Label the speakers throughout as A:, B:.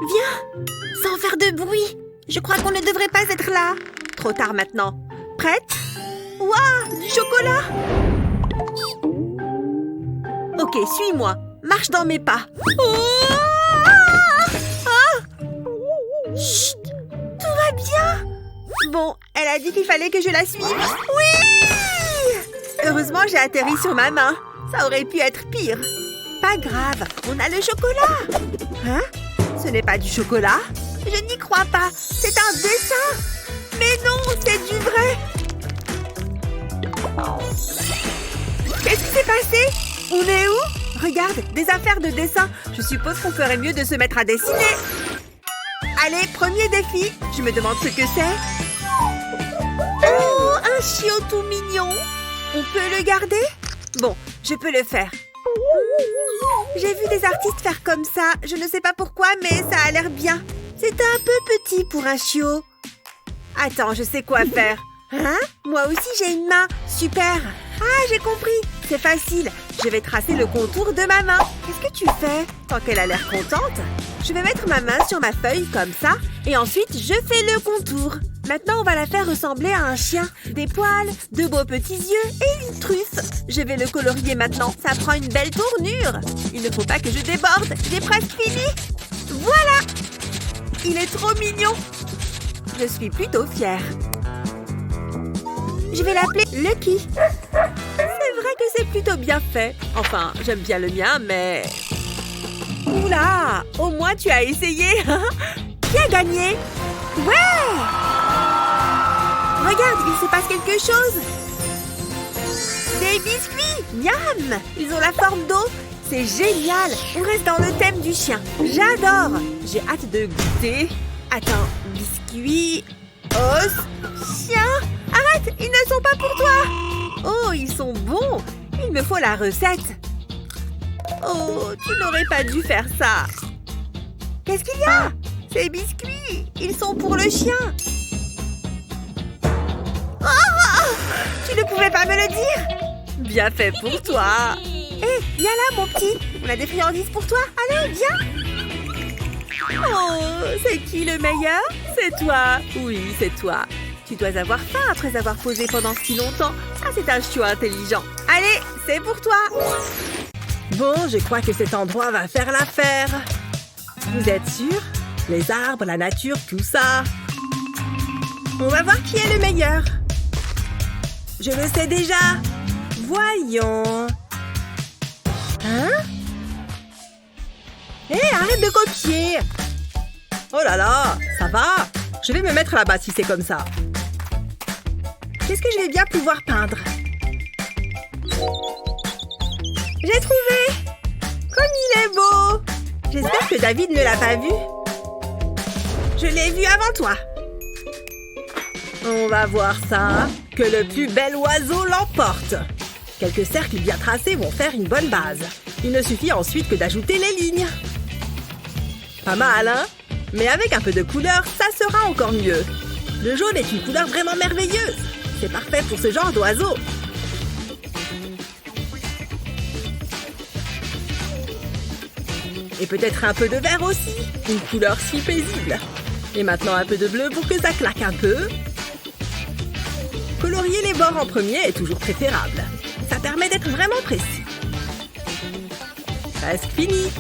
A: Viens! Sans faire de bruit! Je crois qu'on ne devrait pas être là. Trop tard maintenant. Prête? Waouh! Du chocolat! Ok, suis-moi. Marche dans mes pas. Oh! Ah! Chut! Tout va bien! Bon, elle a dit qu'il fallait que je la suive. Oui! Heureusement, j'ai atterri sur ma main. Ça aurait pu être pire. Pas grave, on a le chocolat. Hein? Ce n'est pas du chocolat? Je n'y crois pas. C'est un dessin. Mais non, c'est du vrai. Qu'est-ce qui s'est passé? On est où? Regarde, des affaires de dessin. Je suppose qu'on ferait mieux de se mettre à dessiner. Allez, premier défi. Je me demande ce que c'est. Oh, un chiot tout mignon. On peut le garder? Bon, je peux le faire. J'ai vu des artistes faire comme ça. Je ne sais pas pourquoi, mais ça a l'air bien. C'est un peu petit pour un chiot. Attends, je sais quoi faire. Hein? Moi aussi, j'ai une main. Super. Ah, j'ai compris. C'est facile. Je vais tracer le contour de ma main. Qu'est-ce que tu fais? Tant qu'elle a l'air contente. Je vais mettre ma main sur ma feuille comme ça. Et ensuite, je fais le contour. Maintenant, on va la faire ressembler à un chien. Des poils, de beaux petits yeux et une truffe. Je vais le colorier maintenant. Ça prend une belle tournure. Il ne faut pas que je déborde. J'ai presque fini. Voilà! Il est trop mignon. Je suis plutôt fière. Je vais l'appeler Lucky. C'est vrai que c'est plutôt bien fait. Enfin, j'aime bien le mien, mais... Oula! Au moins, tu as essayé. Qui a gagné? Ouais! Regarde, il se passe quelque chose. Des biscuits! Miam! Ils ont la forme d'eau. C'est génial. On reste dans le thème du chien. J'adore. J'ai hâte de goûter. Attends, biscuits, os, chien. Arrête, ils ne sont pas pour toi. Oh, ils sont bons. Il me faut la recette. Oh, tu n'aurais pas dû faire ça. Qu'est-ce qu'il y a? Ces biscuits, ils sont pour le chien. Oh, tu ne pouvais pas me le dire? Bien fait pour toi. Hé, viens là, mon petit. On a des friandises pour toi. Allez, viens. Oh, c'est qui le meilleur? C'est toi. Oui, c'est toi. Tu dois avoir faim après avoir posé pendant si longtemps. Ah, c'est un chiot intelligent. Allez, c'est pour toi. Bon, je crois que cet endroit va faire l'affaire. Vous êtes sûr? Les arbres, la nature, tout ça. On va voir qui est le meilleur. Je le sais déjà. Voyons. Hein? Hé, arrête de copier. Oh là là, ça va. Je vais me mettre là-bas si c'est comme ça. Qu'est-ce que je vais bien pouvoir peindre? J'ai trouvé! Comme il est beau! J'espère que David ne l'a pas vu. Je l'ai vu avant toi. On va voir ça. Que le plus bel oiseau l'emporte. Quelques cercles bien tracés vont faire une bonne base. Il ne suffit ensuite que d'ajouter les lignes. Pas mal, hein? Mais avec un peu de couleur, ça sera encore mieux. Le jaune est une couleur vraiment merveilleuse. C'est parfait pour ce genre d'oiseau. Et peut-être un peu de vert aussi. Une couleur si paisible. Et maintenant un peu de bleu pour que ça claque un peu. Colorier les bords en premier est toujours préférable. Ça permet d'être vraiment précis. Presque fini.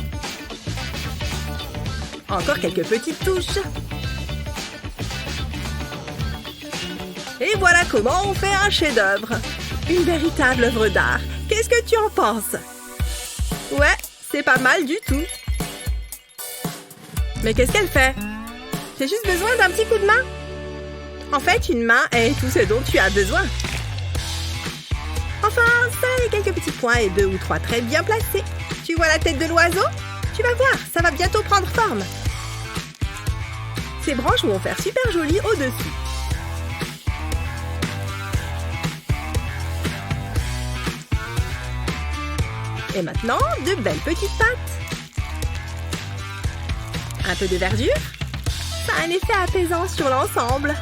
A: Encore quelques petites touches. Et voilà comment on fait un chef-d'œuvre. Une véritable œuvre d'art. Qu'est-ce que tu en penses? Ouais, c'est pas mal du tout. Mais qu'est-ce qu'elle fait? J'ai juste besoin d'un petit coup de main. En fait, une main est tout ce dont tu as besoin. Enfin, ça et quelques petits points et 2 ou 3 traits bien placés. Tu vois la tête de l'oiseau? Tu vas voir, ça va bientôt prendre forme. Ces branches vont faire super joli au-dessus. Et maintenant, de belles petites pattes. Un peu de verdure. Ça a un effet apaisant sur l'ensemble.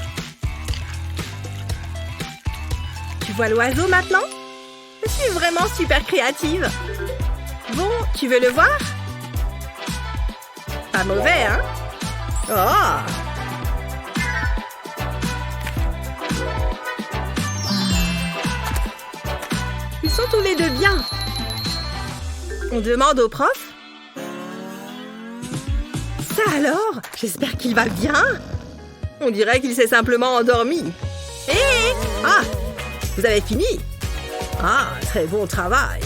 A: Tu vois l'oiseau maintenant? Je suis vraiment super créative. Bon, tu veux le voir? Pas mauvais, hein? Oh! Ils sont tous les deux bien. On demande au prof? Ça alors? J'espère qu'il va bien. On dirait qu'il s'est simplement endormi. Hé! Ah! Vous avez fini? Ah, très bon travail.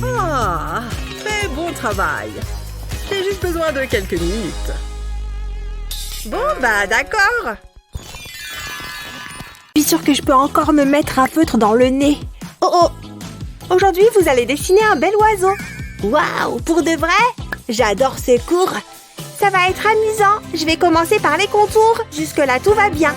A: Ah, très bon travail. J'ai juste besoin de quelques minutes. Bon, bah d'accord. Je suis sûre que je peux encore me mettre un feutre dans le nez. Oh oh! Aujourd'hui, vous allez dessiner un bel oiseau. Waouh! Pour de vrai? J'adore ces cours. Ça va être amusant. Je vais commencer par les contours. Jusque-là, tout va bien.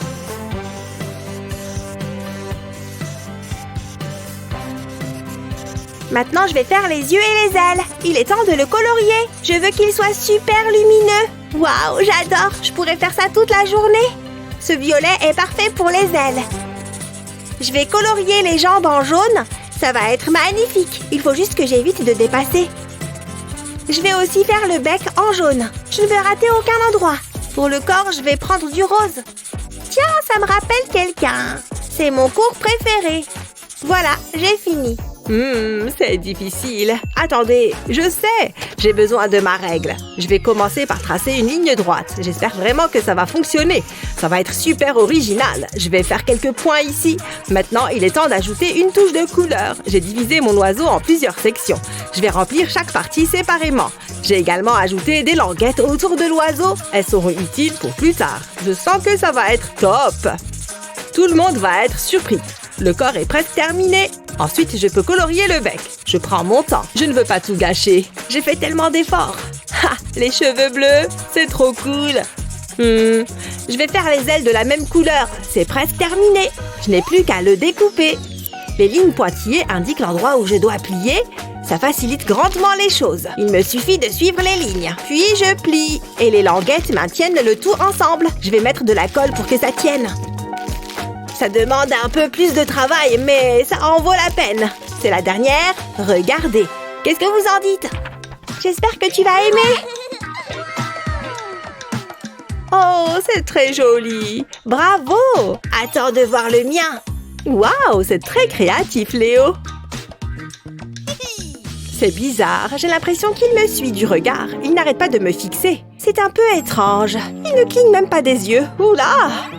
A: Maintenant, je vais faire les yeux et les ailes. Il est temps de le colorier. Je veux qu'il soit super lumineux. Waouh, j'adore. Je pourrais faire ça toute la journée. Ce violet est parfait pour les ailes. Je vais colorier les jambes en jaune. Ça va être magnifique. Il faut juste que j'évite de dépasser. Je vais aussi faire le bec en jaune. Je ne veux rater aucun endroit. Pour le corps, je vais prendre du rose. Tiens, ça me rappelle quelqu'un. C'est mon cours préféré. Voilà, j'ai fini. C'est difficile. Attendez, je sais. J'ai besoin de ma règle. Je vais commencer par tracer une ligne droite. J'espère vraiment que ça va fonctionner. Ça va être super original. Je vais faire quelques points ici. Maintenant, il est temps d'ajouter une touche de couleur. J'ai divisé mon oiseau en plusieurs sections. Je vais remplir chaque partie séparément. J'ai également ajouté des languettes autour de l'oiseau. Elles seront utiles pour plus tard. Je sens que ça va être top. Tout le monde va être surpris. Le corps est presque terminé. Ensuite, je peux colorier le bec. Je prends mon temps. Je ne veux pas tout gâcher. J'ai fait tellement d'efforts. Ha! Les cheveux bleus, c'est trop cool. Je vais faire les ailes de la même couleur. C'est presque terminé. Je n'ai plus qu'à le découper. Les lignes pointillées indiquent l'endroit où je dois plier. Ça facilite grandement les choses. Il me suffit de suivre les lignes. Puis je plie. Et les languettes maintiennent le tout ensemble. Je vais mettre de la colle pour que ça tienne. Ça demande un peu plus de travail, mais ça en vaut la peine. C'est la dernière. Regardez. Qu'est-ce que vous en dites? J'espère que tu vas aimer. Oh, c'est très joli. Bravo. Attends de voir le mien. Waouh, c'est très créatif, Léo. C'est bizarre. J'ai l'impression qu'il me suit du regard. Il n'arrête pas de me fixer. C'est un peu étrange. Il ne cligne même pas des yeux. Oula!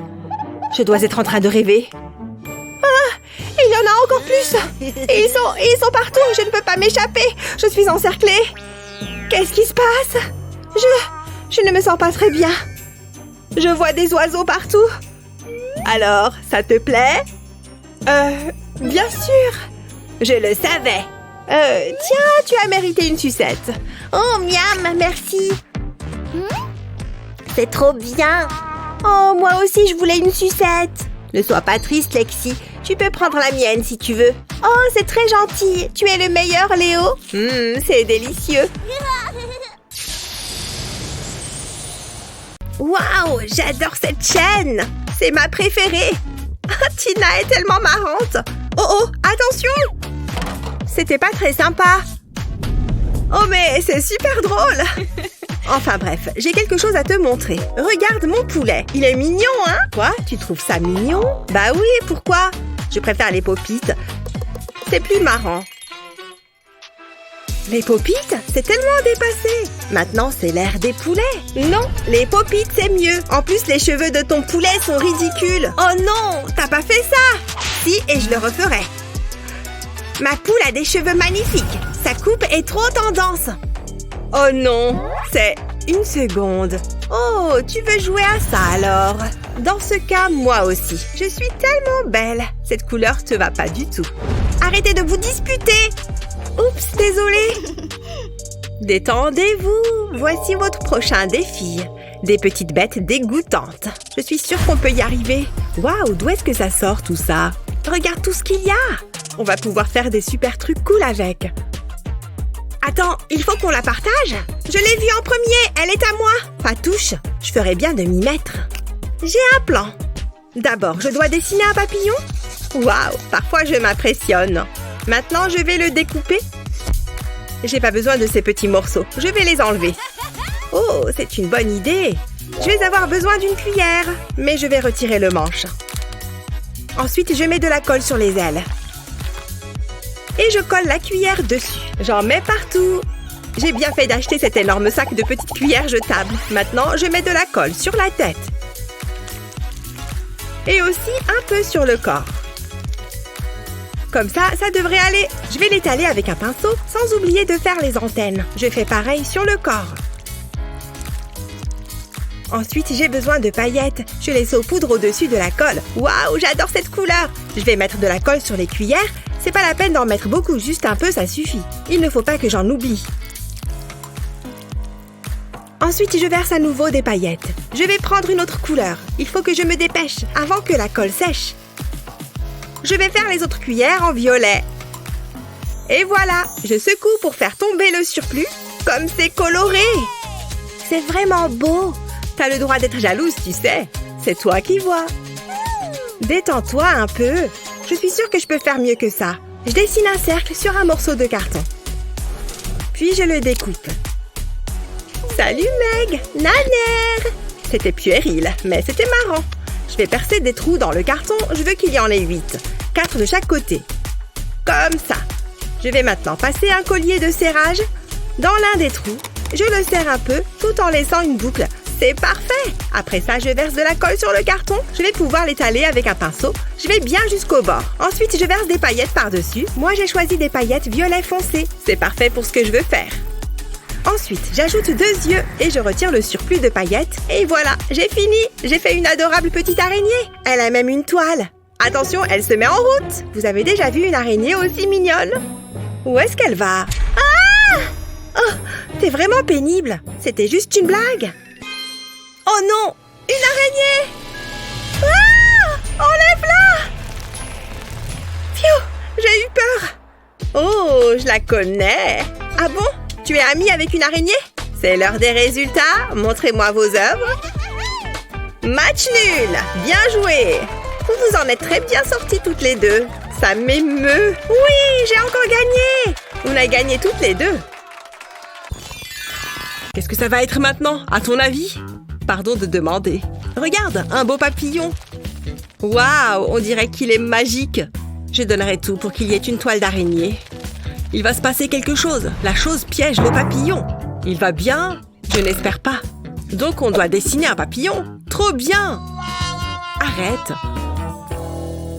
A: Je dois être en train de rêver. Ah! Il y en a encore plus! Et ils sont partout! Je ne peux pas m'échapper! Je suis encerclée! Qu'est-ce qui se passe? Je ne me sens pas très bien. Je vois des oiseaux partout. Alors, ça te plaît? Bien sûr! Je le savais. Tiens, tu as mérité une sucette. Oh, miam, merci. C'est trop bien. Oh, moi aussi, je voulais une sucette. Ne sois pas triste, Lexi. Tu peux prendre la mienne si tu veux. Oh, c'est très gentil. Tu es le meilleur, Léo. C'est délicieux. Waouh, j'adore cette chaîne. C'est ma préférée. Tina est tellement marrante. Oh, attention. C'était pas très sympa. Oh, mais c'est super drôle. Enfin bref, j'ai quelque chose à te montrer. Regarde mon poulet. Il est mignon, hein? Quoi? Tu trouves ça mignon? Bah oui, pourquoi? Je préfère les Pop-It. C'est plus marrant. Les Pop-It? C'est tellement dépassé. Maintenant, c'est l'ère des poulets. Non, les Pop-It, c'est mieux. En plus, les cheveux de ton poulet sont ridicules. Oh non, t'as pas fait ça? Si, et je le referai. Ma poule a des cheveux magnifiques. Sa coupe est trop tendance. Oh non, c'est une seconde. Oh, tu veux jouer à ça alors? Dans ce cas, moi aussi. Je suis tellement belle. Cette couleur te va pas du tout. Arrêtez de vous disputer. Oups, désolée. Détendez-vous. Voici votre prochain défi. Des petites bêtes dégoûtantes. Je suis sûre qu'on peut y arriver. Waouh, d'où est-ce que ça sort tout ça? Regarde tout ce qu'il y a. On va pouvoir faire des super trucs cool avec. Attends, il faut qu'on la partage? Je l'ai vue en premier, elle est à moi. Fatouche, je ferais bien de m'y mettre. J'ai un plan. D'abord, je dois dessiner un papillon. Waouh, parfois je m'impressionne. Maintenant, je vais le découper. J'ai pas besoin de ces petits morceaux, je vais les enlever. Oh, c'est une bonne idée. Je vais avoir besoin d'une cuillère, mais je vais retirer le manche. Ensuite, je mets de la colle sur les ailes. Et je colle la cuillère dessus. J'en mets partout. J'ai bien fait d'acheter cet énorme sac de petites cuillères jetables. Maintenant, je mets de la colle sur la tête. Et aussi un peu sur le corps. Comme ça devrait aller. Je vais l'étaler avec un pinceau, sans oublier de faire les antennes. Je fais pareil sur le corps. Ensuite, j'ai besoin de paillettes. Je les saupoudre au-dessus de la colle. Waouh, j'adore cette couleur! Je vais mettre de la colle sur les cuillères. C'est pas la peine d'en mettre beaucoup, juste un peu, ça suffit. Il ne faut pas que j'en oublie. Ensuite, je verse à nouveau des paillettes. Je vais prendre une autre couleur. Il faut que je me dépêche avant que la colle sèche. Je vais faire les autres cuillères en violet. Et voilà, je secoue pour faire tomber le surplus. Comme c'est coloré! C'est vraiment beau! T'as le droit d'être jalouse, tu sais. C'est toi qui vois. Détends-toi un peu. Je suis sûre que je peux faire mieux que ça. Je dessine un cercle sur un morceau de carton. Puis je le découpe. Salut Meg! Naner! C'était puéril, mais c'était marrant. Je vais percer des trous dans le carton. Je veux qu'il y en ait 8. 4 de chaque côté. Comme ça. Je vais maintenant passer un collier de serrage dans l'un des trous. Je le serre un peu tout en laissant une boucle. C'est parfait! Après ça, je verse de la colle sur le carton. Je vais pouvoir l'étaler avec un pinceau. Je vais bien jusqu'au bord. Ensuite, je verse des paillettes par-dessus. Moi, j'ai choisi des paillettes violet foncé. C'est parfait pour ce que je veux faire. Ensuite, j'ajoute 2 yeux et je retire le surplus de paillettes. Et voilà, j'ai fini! J'ai fait une adorable petite araignée. Elle a même une toile. Attention, elle se met en route. Vous avez déjà vu une araignée aussi mignonne? Où est-ce qu'elle va? Ah! Oh, t'es vraiment pénible. C'était juste une blague. Oh non! Une araignée! Ah! Enlève-la! Pfiou! J'ai eu peur! Oh, je la connais! Ah bon? Tu es amie avec une araignée? C'est l'heure des résultats. Montrez-moi vos œuvres. Match nul! Bien joué! Vous vous en êtes très bien sorties toutes les deux. Ça m'émeut. Oui, j'ai encore gagné! On a gagné toutes les deux. Qu'est-ce que ça va être maintenant, à ton avis? Pardon de demander. Regarde, un beau papillon. Waouh, on dirait qu'il est magique. Je donnerais tout pour qu'il y ait une toile d'araignée. Il va se passer quelque chose. La chose piège le papillon. Il va bien? Je n'espère pas. Donc on doit dessiner un papillon. Trop bien! Arrête.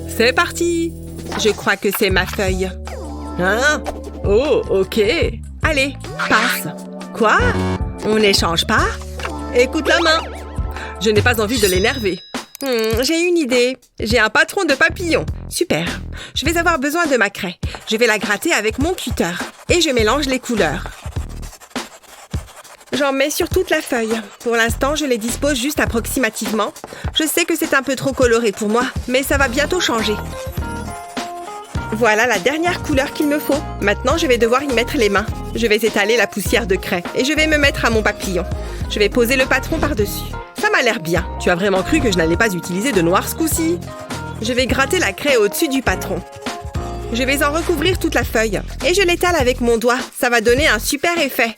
A: C'est parti. Je crois que c'est ma feuille. Hein? Oh, ok. Allez, passe. Quoi? On n'échange pas? Écoute la main. Je n'ai pas envie de l'énerver. J'ai une idée. J'ai un patron de papillon. Super. Je vais avoir besoin de ma craie. Je vais la gratter avec mon cutter. Et je mélange les couleurs. J'en mets sur toute la feuille. Pour l'instant, je les dispose juste approximativement. Je sais que c'est un peu trop coloré pour moi, mais ça va bientôt changer. Voilà la dernière couleur qu'il me faut. Maintenant, je vais devoir y mettre les mains. Je vais étaler la poussière de craie et je vais me mettre à mon papillon. Je vais poser le patron par-dessus. Ça m'a l'air bien. Tu as vraiment cru que je n'allais pas utiliser de noir ce coup-ci? Je vais gratter la craie au-dessus du patron. Je vais en recouvrir toute la feuille et je l'étale avec mon doigt. Ça va donner un super effet.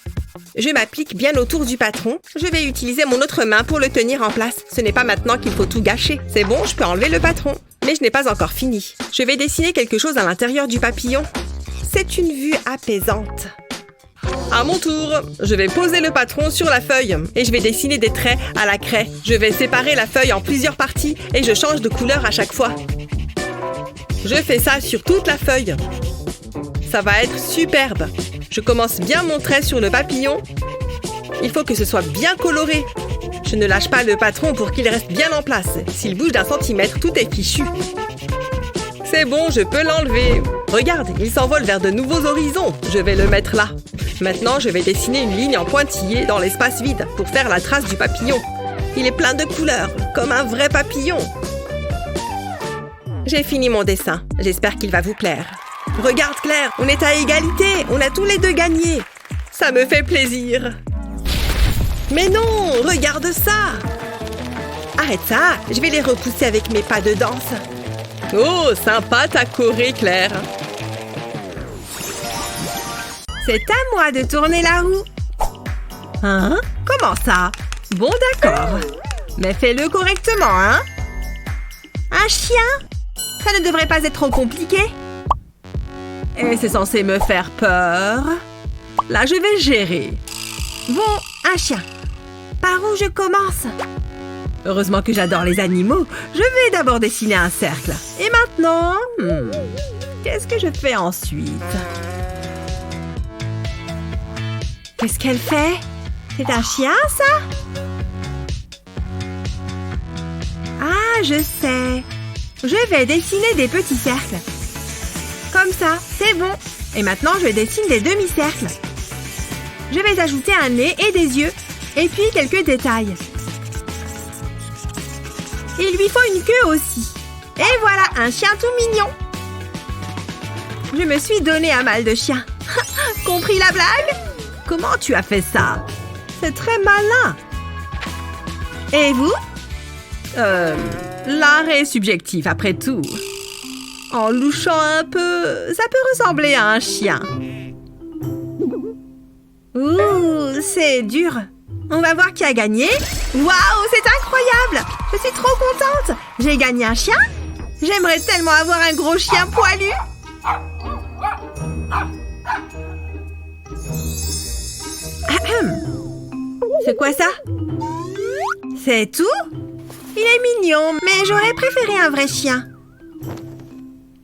A: Je m'applique bien autour du patron. Je vais utiliser mon autre main pour le tenir en place. Ce n'est pas maintenant qu'il faut tout gâcher. C'est bon, je peux enlever le patron. Mais je n'ai pas encore fini. Je vais dessiner quelque chose à l'intérieur du papillon. C'est une vue apaisante. À mon tour, je vais poser le patron sur la feuille et je vais dessiner des traits à la craie. Je vais séparer la feuille en plusieurs parties et je change de couleur à chaque fois. Je fais ça sur toute la feuille. Ça va être superbe. Je commence bien mon trait sur le papillon. Il faut que ce soit bien coloré. Je ne lâche pas le patron pour qu'il reste bien en place. S'il bouge d'1 centimètre, tout est fichu. C'est bon, je peux l'enlever. Regarde, il s'envole vers de nouveaux horizons. Je vais le mettre là. Maintenant, je vais dessiner une ligne en pointillé dans l'espace vide pour faire la trace du papillon. Il est plein de couleurs, comme un vrai papillon. J'ai fini mon dessin. J'espère qu'il va vous plaire. Regarde Claire, on est à égalité. On a tous les deux gagné. Ça me fait plaisir. Mais non, regarde ça. Arrête ça, je vais les repousser avec mes pas de danse. Oh, sympa ta choré, Claire. C'est à moi de tourner la roue. Hein? Comment ça? Bon, d'accord. Mais fais-le correctement, hein? Un chien? Ça ne devrait pas être trop compliqué. Et c'est censé me faire peur. Là, je vais gérer. Bon, un chien. Par où je commence? Heureusement que j'adore les animaux. Je vais d'abord dessiner un cercle. Et maintenant... qu'est-ce que je fais ensuite? Qu'est-ce qu'elle fait? C'est un chien, ça? Ah, je sais. Je vais dessiner des petits cercles. Comme ça, c'est bon. Et maintenant, je dessine des demi-cercles. Je vais ajouter un nez et des yeux. Et puis quelques détails. Il lui faut une queue aussi. Et voilà, un chien tout mignon. Je me suis donné un mal de chien. Compris la blague? Comment tu as fait ça? C'est très malin. Et vous? L'art est subjectif après tout. En louchant un peu, ça peut ressembler à un chien. Ouh, c'est dur. On va voir qui a gagné. Waouh, c'est incroyable! Je suis trop contente. J'ai gagné un chien. J'aimerais tellement avoir un gros chien poilu. C'est quoi ça? C'est tout? Il est mignon, mais j'aurais préféré un vrai chien.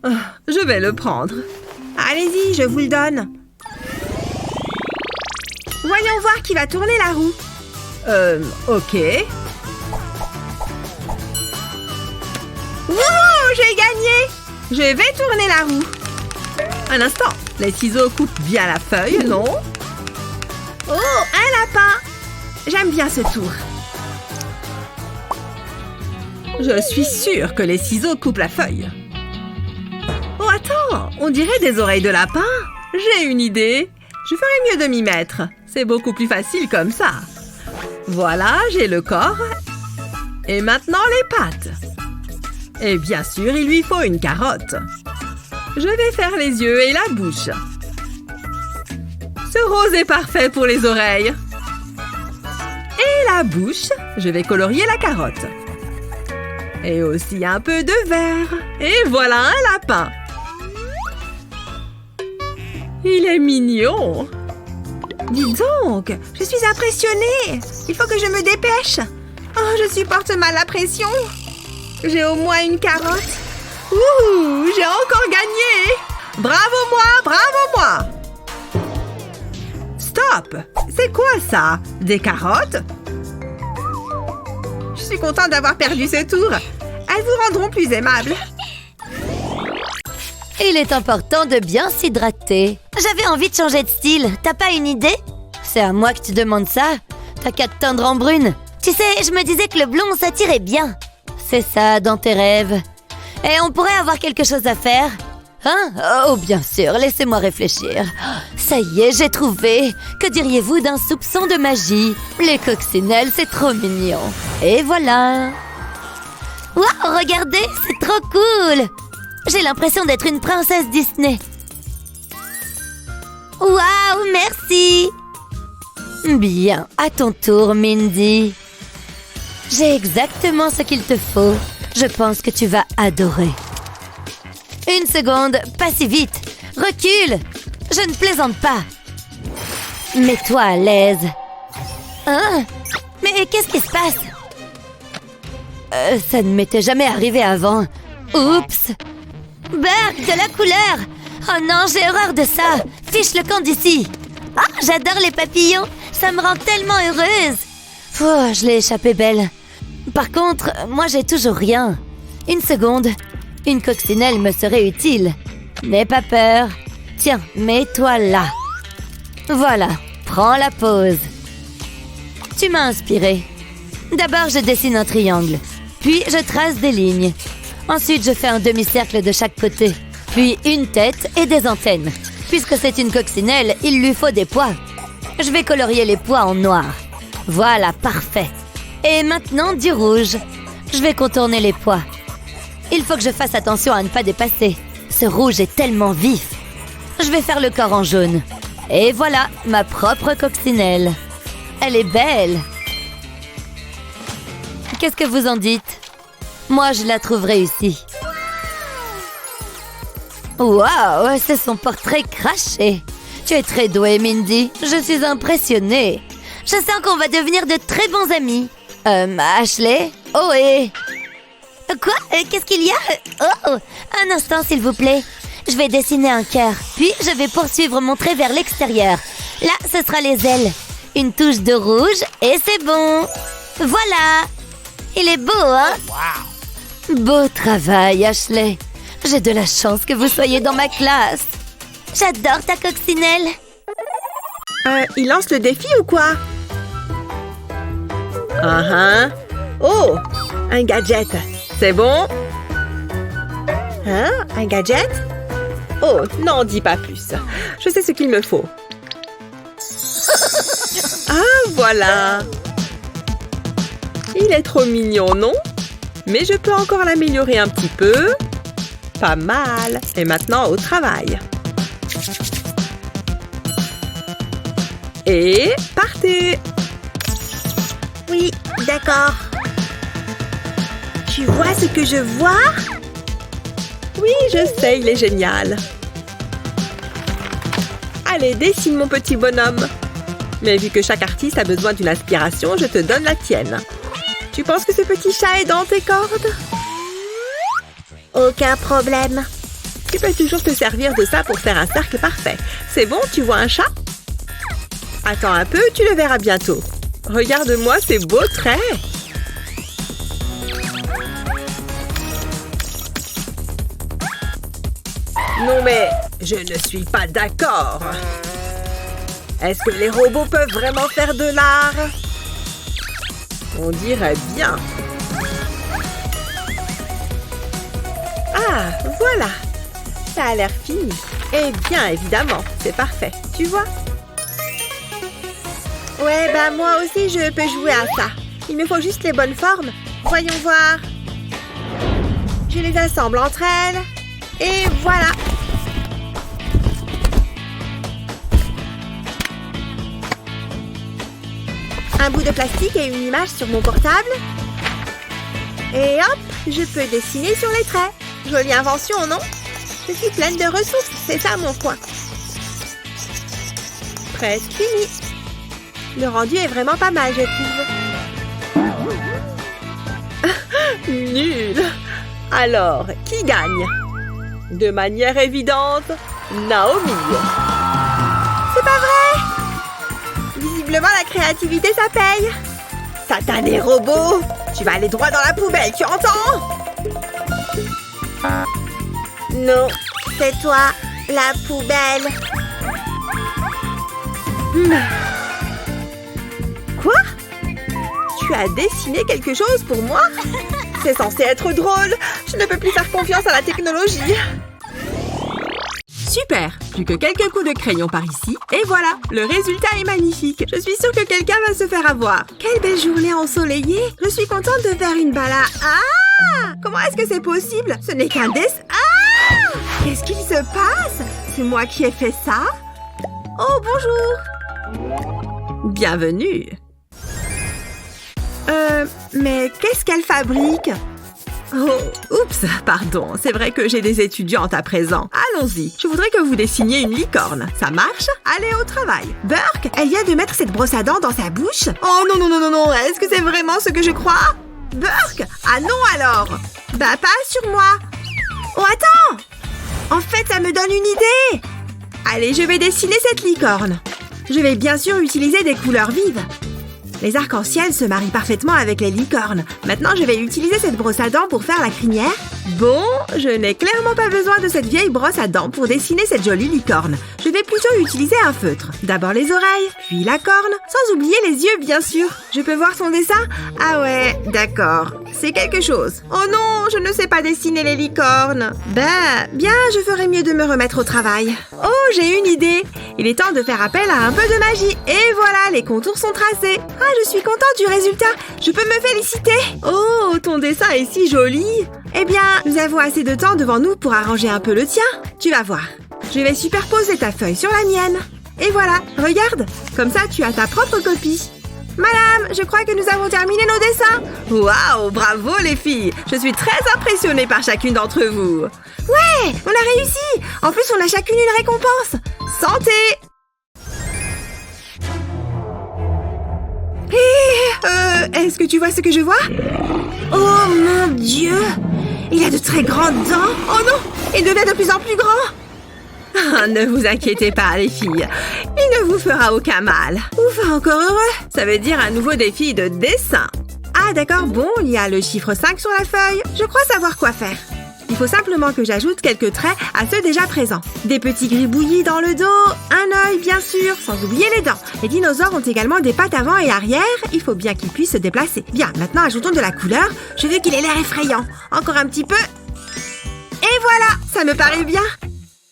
A: Oh, je vais le prendre. Allez-y, je vous le donne. Voyons voir qui va tourner la roue. Ok. Wouhou, j'ai gagné! Je vais tourner la roue. Un instant, les ciseaux coupent bien la feuille, non? Oh, un lapin! J'aime bien ce tour. Je suis sûre que les ciseaux coupent la feuille. Oh, attends! On dirait des oreilles de lapin. J'ai une idée. Je ferais mieux de m'y mettre. C'est beaucoup plus facile comme ça. Voilà, j'ai le corps. Et maintenant, les pattes. Et bien sûr, il lui faut une carotte. Je vais faire les yeux et la bouche. Ce rose est parfait pour les oreilles. Et la bouche, je vais colorier la carotte. Et aussi un peu de vert. Et voilà un lapin. Il est mignon. Dis donc, je suis impressionnée. Il faut que je me dépêche. Oh, je supporte mal la pression. J'ai au moins une carotte. Ouh, j'ai encore gagné. Bravo moi, bravo moi. Stop! C'est quoi ça? Des carottes? Je suis contente d'avoir perdu ce tour. Elles vous rendront plus aimable.
B: Il est important de bien s'hydrater. J'avais envie de changer de style. T'as pas une idée? C'est à moi que tu demandes ça? T'as qu'à te teindre en brune. Tu sais, je me disais que le blond s'attirait bien. C'est ça, dans tes rêves. Et on pourrait avoir quelque chose à faire? Hein? Oh, bien sûr, laissez-moi réfléchir. Ça y est, j'ai trouvé. Que diriez-vous d'un soupçon de magie? Les coccinelles, c'est trop mignon. Et voilà. Waouh, regardez, c'est trop cool. J'ai l'impression d'être une princesse Disney. Waouh, merci. Bien, à ton tour, Mindy. J'ai exactement ce qu'il te faut. Je pense que tu vas adorer. Une seconde, pas si vite. Recule. Je ne plaisante pas. Mets-toi à l'aise. Hein? Mais qu'est-ce qui se passe? Ça ne m'était jamais arrivé avant. Oups. Berk, de la couleur. Oh non, j'ai horreur de ça. Fiche le camp d'ici. Ah, j'adore les papillons. Ça me rend tellement heureuse. Oh, je l'ai échappé belle. Par contre, moi j'ai toujours rien. Une seconde. Une coccinelle me serait utile. N'aie pas peur. Tiens, mets-toi là. Voilà, prends la pose. Tu m'as inspirée. D'abord, je dessine un triangle. Puis, je trace des lignes. Ensuite, je fais un demi-cercle de chaque côté. Puis, une tête et des antennes. Puisque c'est une coccinelle, il lui faut des pois. Je vais colorier les pois en noir. Voilà, parfait. Et maintenant, du rouge. Je vais contourner les pois. Il faut que je fasse attention à ne pas dépasser. Ce rouge est tellement vif. Je vais faire le corps en jaune. Et voilà, ma propre coccinelle. Elle est belle. Qu'est-ce que vous en dites? Moi, je la trouve réussie. Waouh, c'est son portrait craché. Tu es très douée, Mindy. Je suis impressionnée. Je sens qu'on va devenir de très bons amis. Ashley? Oh, et... Quoi? Qu'est-ce qu'il y a? Oh, un instant, s'il vous plaît. Je vais dessiner un cœur, puis je vais poursuivre mon trait vers l'extérieur. Là, ce sera les ailes. Une touche de rouge, et c'est bon. Voilà. Il est beau, hein? Beau travail, Ashley. J'ai de la chance que vous soyez dans ma classe. J'adore ta coccinelle.
A: Il lance le défi ou quoi? Oh, un gadget. C'est bon? Hein? Un gadget? Oh, n'en dis pas plus. Je sais ce qu'il me faut. Ah, voilà. Il est trop mignon, non? Mais je peux encore l'améliorer un petit peu. Pas mal. Et maintenant, au travail. Et partez! Oui, d'accord. Tu vois ce que je vois? Oui, je sais, il est génial. Allez, dessine mon petit bonhomme. Mais vu que chaque artiste a besoin d'une inspiration, je te donne la tienne. Tu penses que ce petit chat est dans tes cordes? Aucun problème. Tu peux toujours te servir de ça pour faire un cercle parfait. C'est bon, tu vois un chat? Attends un peu, tu le verras bientôt. Regarde-moi ces beaux traits. Non mais, je ne suis pas d'accord. Est-ce que les robots peuvent vraiment faire de l'art? On dirait bien. Ah, voilà. Ça a l'air fini. Eh bien, évidemment, c'est parfait. Tu vois? Ouais, bah moi aussi, je peux jouer à ça. Il me faut juste les bonnes formes. Voyons voir. Je les assemble entre elles. Et voilà. Un bout de plastique et une image sur mon portable. Et hop, je peux dessiner sur les traits. Jolie invention, non? Je suis pleine de ressources, c'est ça mon coin. Presque fini. Le rendu est vraiment pas mal, je trouve. Nul. Alors, qui gagne? De manière évidente, Naomi. C'est pas vrai? Visiblement, la créativité, ça paye. Satané robot! Tu vas aller droit dans la poubelle, tu entends? Non, c'est toi, la poubelle. Quoi? Tu as dessiné quelque chose pour moi? C'est censé être drôle. Je ne peux plus faire confiance à la technologie. Super! Plus que quelques coups de crayon par ici. Et voilà, le résultat est magnifique. Je suis sûre que quelqu'un va se faire avoir. Quelle belle journée ensoleillée. Je suis contente de faire une balade. Ah! Comment est-ce que c'est possible? Ce n'est qu'un dessin. Ah! Qu'est-ce qu'il se passe? C'est moi qui ai fait ça? Oh, bonjour! Bienvenue! Mais qu'est-ce qu'elle fabrique? Oh, oups, pardon. C'est vrai que j'ai des étudiantes à présent. Allons-y. Je voudrais que vous dessiniez une licorne. Ça marche? Allez au travail. Burke, elle vient de mettre cette brosse à dents dans sa bouche? Oh non, non, non, non, non. Est-ce que c'est vraiment ce que je crois? Burke? Ah non alors? Bah pas sur moi. Oh attends! En fait, ça me donne une idée. Allez, je vais dessiner cette licorne. Je vais bien sûr utiliser des couleurs vives. Les arcs-en-ciel se marient parfaitement avec les licornes. Maintenant, je vais utiliser cette brosse à dents pour faire la crinière. Bon, je n'ai clairement pas besoin de cette vieille brosse à dents pour dessiner cette jolie licorne. Je vais plutôt utiliser un feutre. D'abord les oreilles, puis la corne, sans oublier les yeux, bien sûr. Je peux voir son dessin? Ah ouais, d'accord. C'est quelque chose. Oh non, je ne sais pas dessiner les licornes. Ben, bien, je ferais mieux de me remettre au travail. Oh, j'ai une idée. Il est temps de faire appel à un peu de magie. Et voilà, les contours sont tracés. Ah, je suis contente du résultat. Je peux me féliciter. Oh, ton dessin est si joli. Eh bien, nous avons assez de temps devant nous pour arranger un peu le tien. Tu vas voir. Je vais superposer ta feuille sur la mienne. Et voilà, regarde. Comme ça, tu as ta propre copie. Madame, je crois que nous avons terminé nos dessins. Waouh, bravo les filles. Je suis très impressionnée par chacune d'entre vous. Ouais, on a réussi. En plus, on a chacune une récompense. Santé. Est-ce que tu vois ce que je vois? Oh mon Dieu! Il a de très grandes dents. Oh non! Il devient de plus en plus grand. Ah, ne vous inquiétez pas, les filles. Il ne vous fera aucun mal. Ouf, encore heureux. Ça veut dire un nouveau défi de dessin. Ah, d'accord. Bon, il y a le chiffre 5 sur la feuille. Je crois savoir quoi faire. Il faut simplement que j'ajoute quelques traits à ceux déjà présents. Des petits gribouillis dans le dos, un œil bien sûr, sans oublier les dents. Les dinosaures ont également des pattes avant et arrière, il faut bien qu'ils puissent se déplacer. Bien, maintenant ajoutons de la couleur, je veux qu'il ait l'air effrayant. Encore un petit peu. Et voilà, ça me paraît bien.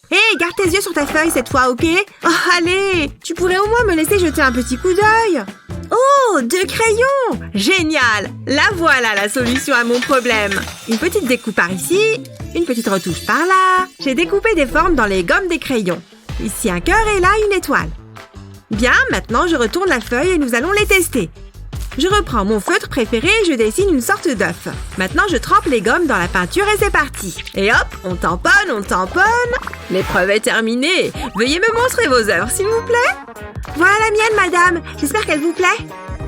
A: Hé, garde tes yeux sur ta feuille cette fois, ok? Oh, allez, tu pourrais au moins me laisser jeter un petit coup d'œil. Oh, 2 crayons! Génial! La voilà la solution à mon problème. Une petite découpe par ici, une petite retouche par là. J'ai découpé des formes dans les gommes des crayons. Ici un cœur et là une étoile. Bien, maintenant je retourne la feuille et nous allons les tester. Je reprends mon feutre préféré et je dessine une sorte d'œuf. Maintenant je trempe les gommes dans la peinture et c'est parti. Et hop, on tamponne, on tamponne. L'épreuve est terminée. Veuillez me montrer vos œuvres, s'il vous plaît. Voilà la mienne, madame. J'espère qu'elle vous plaît.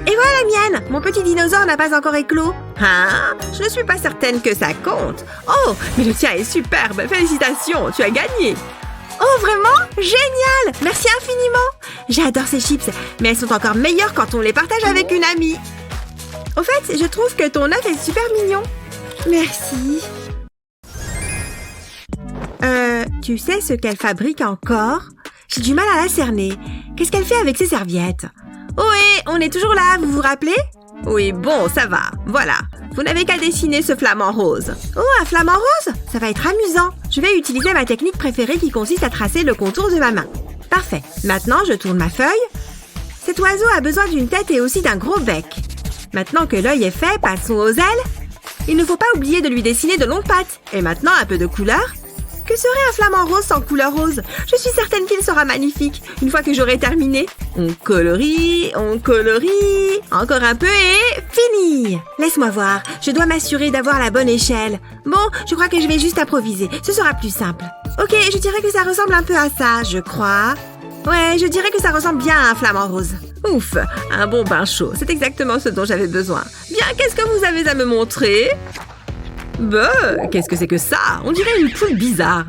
A: Et voilà la mienne. Mon petit dinosaure n'a pas encore éclos. Hein? Je ne suis pas certaine que ça compte. Oh, mais le tien est superbe. Félicitations, tu as gagné. Oh, vraiment? Génial! Merci infiniment. J'adore ces chips, mais elles sont encore meilleures quand on les partage avec une amie. Au fait, je trouve que ton œuf est super mignon. Merci. Tu sais ce qu'elle fabrique encore? J'ai du mal à la cerner. Qu'est-ce qu'elle fait avec ses serviettes? Ohé, on est toujours là, vous vous rappelez? Oui, bon, ça va. Voilà. Vous n'avez qu'à dessiner ce flamant rose. Oh, un flamant rose? Ça va être amusant. Je vais utiliser ma technique préférée qui consiste à tracer le contour de ma main. Parfait. Maintenant, je tourne ma feuille. Cet oiseau a besoin d'une tête et aussi d'un gros bec. Maintenant que l'œil est fait, passons aux ailes. Il ne faut pas oublier de lui dessiner de longues pattes. Et maintenant, un peu de couleur. Que serait un flamant rose sans couleur rose? Je suis certaine qu'il sera magnifique, une fois que j'aurai terminé. On colorie, encore un peu et fini! Laisse-moi voir, je dois m'assurer d'avoir la bonne échelle. Bon, je crois que je vais juste improviser, ce sera plus simple. Ok, je dirais que ça ressemble un peu à ça, je crois. Ouais, je dirais que ça ressemble bien à un flamant rose. Ouf, un bon bain chaud, c'est exactement ce dont j'avais besoin. Bien, qu'est-ce que vous avez à me montrer? Bah, qu'est-ce que c'est que ça? On dirait une poule bizarre.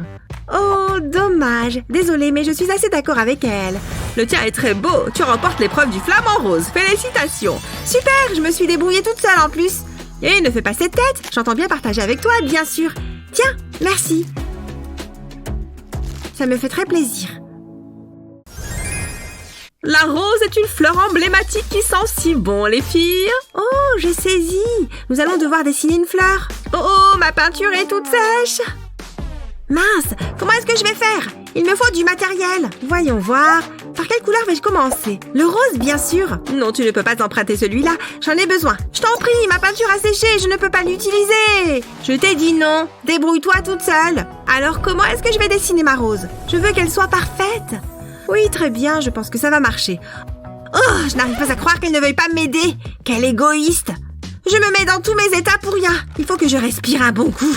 A: Oh, dommage. Désolée, mais je suis assez d'accord avec elle. Le tien est très beau. Tu remportes l'épreuve du flamant rose. Félicitations. Super, je me suis débrouillée toute seule en plus. Et ne fais pas cette tête. J'entends bien partager avec toi, bien sûr. Tiens, merci. Ça me fait très plaisir. La rose est une fleur emblématique qui sent si bon, les filles. Oh, j'ai saisi. Nous allons devoir dessiner une fleur. Oh, ma peinture est toute sèche. Mince, comment est-ce que je vais faire? Il me faut du matériel. Voyons voir. Par quelle couleur vais-je commencer? Le rose, bien sûr. Non, tu ne peux pas emprunter celui-là. J'en ai besoin. Je t'en prie, ma peinture a séché. Je ne peux pas l'utiliser. Je t'ai dit non. Débrouille-toi toute seule. Alors, comment est-ce que je vais dessiner ma rose? Je veux qu'elle soit parfaite. Oui, très bien, je pense que ça va marcher. Oh, je n'arrive pas à croire qu'elle ne veuille pas m'aider. Quelle égoïste. Je me mets dans tous mes états pour rien. Il faut que je respire un bon coup.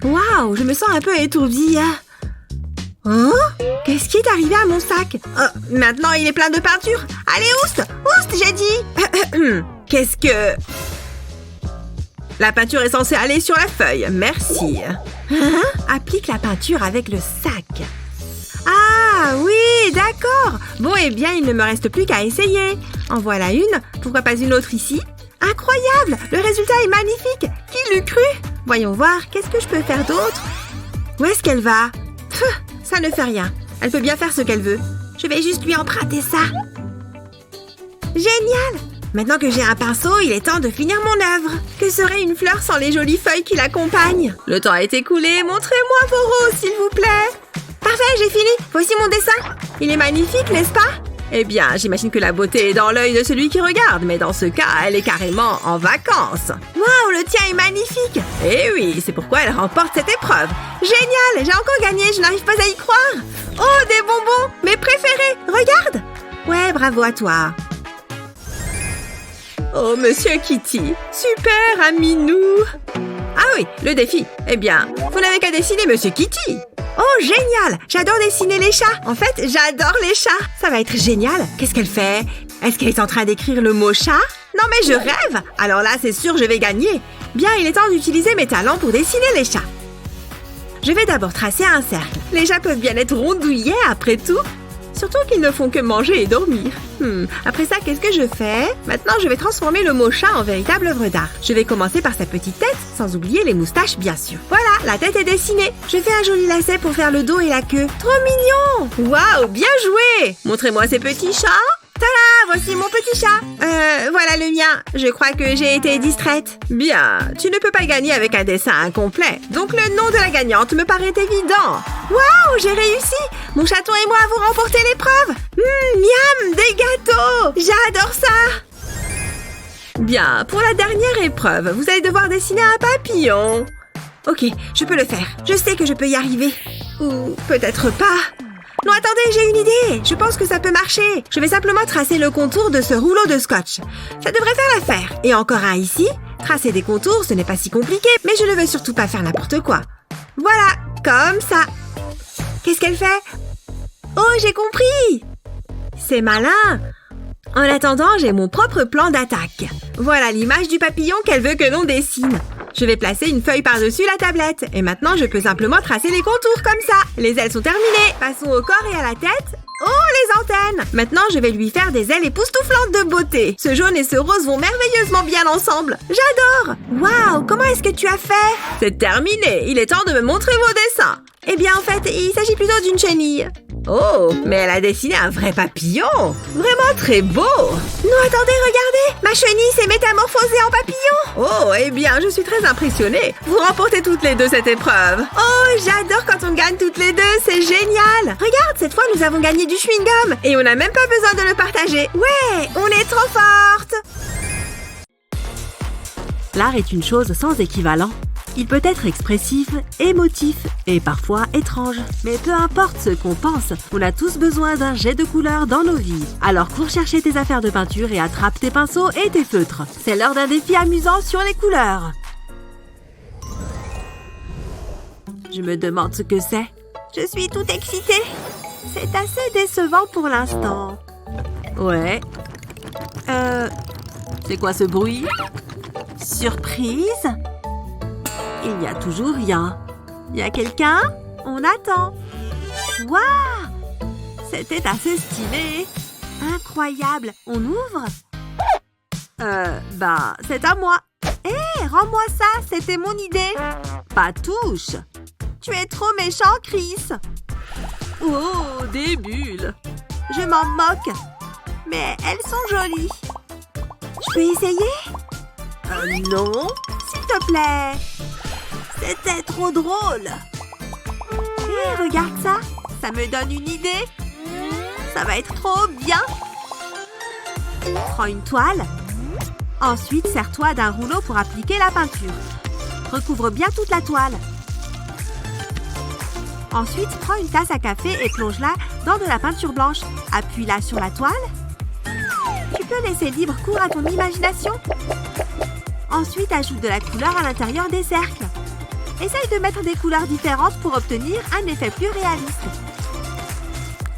A: Waouh, je me sens un peu étourdie. Oh, qu'est-ce qui est arrivé à mon sac? Maintenant, il est plein de peinture. Allez, oust, j'ai dit. Qu'est-ce que... La peinture est censée aller sur la feuille. Merci. Hein? Applique la peinture avec le sac. Ah oui, d'accord. Bon, eh bien, il ne me reste plus qu'à essayer. En voilà une. Pourquoi pas une autre ici? Incroyable! Le résultat est magnifique. Qui l'eût cru? Voyons voir, qu'est-ce que je peux faire d'autre? Où est-ce qu'elle va? Ça ne fait rien. Elle peut bien faire ce qu'elle veut. Je vais juste lui emprunter ça. Génial! Maintenant que j'ai un pinceau, il est temps de finir mon œuvre. Que serait une fleur sans les jolies feuilles qui l'accompagnent? Le temps est écoulé, montrez-moi vos roses, s'il vous plaît. Parfait, j'ai fini. Voici mon dessin. Il est magnifique, n'est-ce pas? Eh bien, j'imagine que la beauté est dans l'œil de celui qui regarde, mais dans ce cas, elle est carrément en vacances. Waouh, le tien est magnifique. Eh oui, c'est pourquoi elle remporte cette épreuve. Génial, j'ai encore gagné, je n'arrive pas à y croire. Oh, des bonbons, mes préférés, regarde. Ouais, bravo à toi. Oh, Monsieur Kitty, super, un minou. Ah oui, le défi. Eh bien, vous n'avez qu'à dessiner Monsieur Kitty. Oh, génial! J'adore dessiner les chats. En fait, j'adore les chats. Ça va être génial. Qu'est-ce qu'elle fait? Est-ce qu'elle est en train d'écrire le mot chat? Non, mais je rêve. Alors là, c'est sûr, je vais gagner. Bien, il est temps d'utiliser mes talents pour dessiner les chats. Je vais d'abord tracer un cercle. Les chats peuvent bien être rondouillés après tout. Surtout qu'ils ne font que manger et dormir. Après ça, qu'est-ce que je fais? Maintenant, je vais transformer le mot chat en véritable œuvre d'art. Je vais commencer par sa petite tête, sans oublier les moustaches, bien sûr. Voilà, la tête est dessinée. Je fais un joli lacet pour faire le dos et la queue. Trop mignon! Waouh, bien joué! Montrez-moi ces petits chats. Tada! Voici mon petit chat. Voilà le mien. Je crois que j'ai été distraite. Bien, tu ne peux pas gagner avec un dessin incomplet. Donc le nom de la gagnante me paraît évident. Waouh, j'ai réussi! Mon chaton et moi avons remporté l'épreuve. Miam, des gâteaux! J'adore ça! Bien, pour la dernière épreuve, vous allez devoir dessiner un papillon. Ok, je peux le faire. Je sais que je peux y arriver. Ou peut-être pas. Non, attendez, j'ai une idée. Je pense que ça peut marcher. Je vais simplement tracer le contour de ce rouleau de scotch. Ça devrait faire l'affaire. Et encore un ici. Tracer des contours, ce n'est pas si compliqué, mais je ne veux surtout pas faire n'importe quoi. Voilà, comme ça. Qu'est-ce qu'elle fait? Oh, j'ai compris! C'est malin! En attendant, j'ai mon propre plan d'attaque. Voilà l'image du papillon qu'elle veut que l'on dessine. Je vais placer une feuille par-dessus la tablette. Et maintenant, je peux simplement tracer les contours comme ça. Les ailes sont terminées. Passons au corps et à la tête. Oh, les antennes! Maintenant, je vais lui faire des ailes époustouflantes de beauté. Ce jaune et ce rose vont merveilleusement bien ensemble. J'adore! Waouh, comment est-ce que tu as fait? C'est terminé. Il est temps de me montrer vos dessins. Eh bien, en fait, il s'agit plutôt d'une chenille. Oh, mais elle a dessiné un vrai papillon. Vraiment très beau. Non, attendez, regardez. Ma chenille s'est métamorphosée en papillon. Oh, eh bien, je suis très impressionnée. Vous remportez toutes les deux cette épreuve. Oh, j'adore quand on gagne toutes les deux. C'est génial. Regarde, cette fois, nous avons gagné du chewing-gum. Et on n'a même pas besoin de le partager. Ouais, on est trop fortes.
C: L'art est une chose sans équivalent. Il peut être expressif, émotif et parfois étrange. Mais peu importe ce qu'on pense, on a tous besoin d'un jet de couleur dans nos vies. Alors cours chercher tes affaires de peinture et attrape tes pinceaux et tes feutres. C'est l'heure d'un défi amusant sur les couleurs. Je me demande ce que c'est.
A: Je suis toute excitée. C'est assez décevant pour l'instant.
C: Ouais. C'est quoi ce bruit?
A: Surprise?
C: Il n'y a toujours rien.
A: Y a quelqu'un? On attend. Waouh! C'était assez stylé. Incroyable. On ouvre? C'est à moi. Hé, rends-moi ça. C'était mon idée.
C: Pas touche.
A: Tu es trop méchant, Chris.
C: Oh, des bulles.
A: Je m'en moque. Mais elles sont jolies. Je peux essayer?
C: Non.
A: S'il te plaît. C'était trop drôle. Hé, regarde ça. Ça me donne une idée. Ça va être trop bien. Prends une toile. Ensuite, serre-toi d'un rouleau pour appliquer la peinture. Recouvre bien toute la toile. Ensuite, prends une tasse à café et plonge-la dans de la peinture blanche. Appuie-la sur la toile. Tu peux laisser libre cours à ton imagination. Ensuite, ajoute de la couleur à l'intérieur des cercles. Essaye de mettre des couleurs différentes pour obtenir un effet plus réaliste.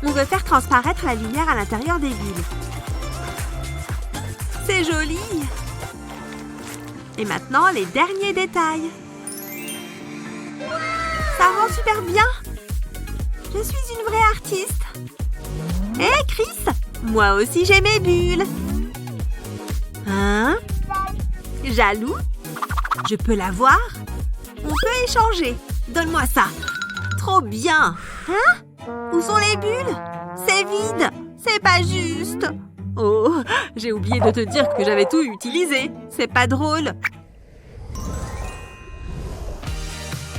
A: On veut faire transparaître la lumière à l'intérieur des bulles. C'est joli! Et maintenant, les derniers détails. Ça rend super bien! Je suis une vraie artiste. Hé, Chris! Moi aussi, j'ai mes bulles. Hein? Jaloux? Je peux la voir? On peut échanger. Donne-moi ça. Trop bien. Hein? Où sont les bulles? C'est vide. C'est pas juste.
C: Oh, j'ai oublié de te dire que j'avais tout utilisé.
A: C'est pas drôle.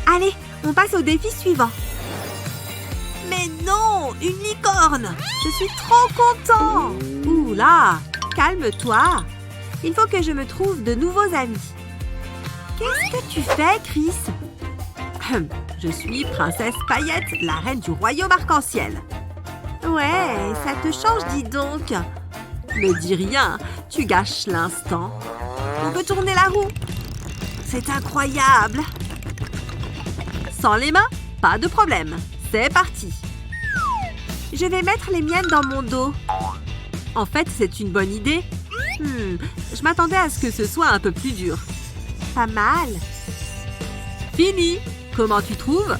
A: Allez, on passe au défi suivant. Mais non, une licorne. Je suis trop content. Ouh là, calme-toi. Il faut que je me trouve de nouveaux amis. Qu'est-ce que tu fais, Chris?
C: Je suis Princesse Paillette, la reine du royaume arc-en-ciel. Ouais, ça te change, dis donc. Ne dis rien, tu gâches l'instant. On peut tourner la roue. C'est incroyable. Sans les mains, pas de problème. C'est parti. Je vais mettre les miennes dans mon dos. En fait, c'est une bonne idée. Je m'attendais à ce que ce soit un peu plus dur. Pas mal. Fini. Comment tu trouves?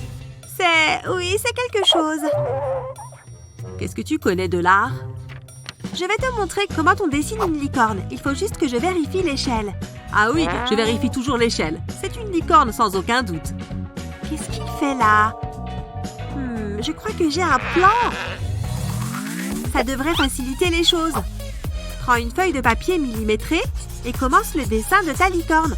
A: Oui, c'est quelque chose.
C: Qu'est-ce que tu connais de l'art?
A: Je vais te montrer comment on dessine une licorne. Il faut juste que je vérifie l'échelle.
C: Ah oui, je vérifie toujours l'échelle. C'est une licorne sans aucun doute.
A: Qu'est-ce qu'il fait là? Je crois que j'ai un plan. Ça devrait faciliter les choses. Prends une feuille de papier millimétrée et commence le dessin de ta licorne.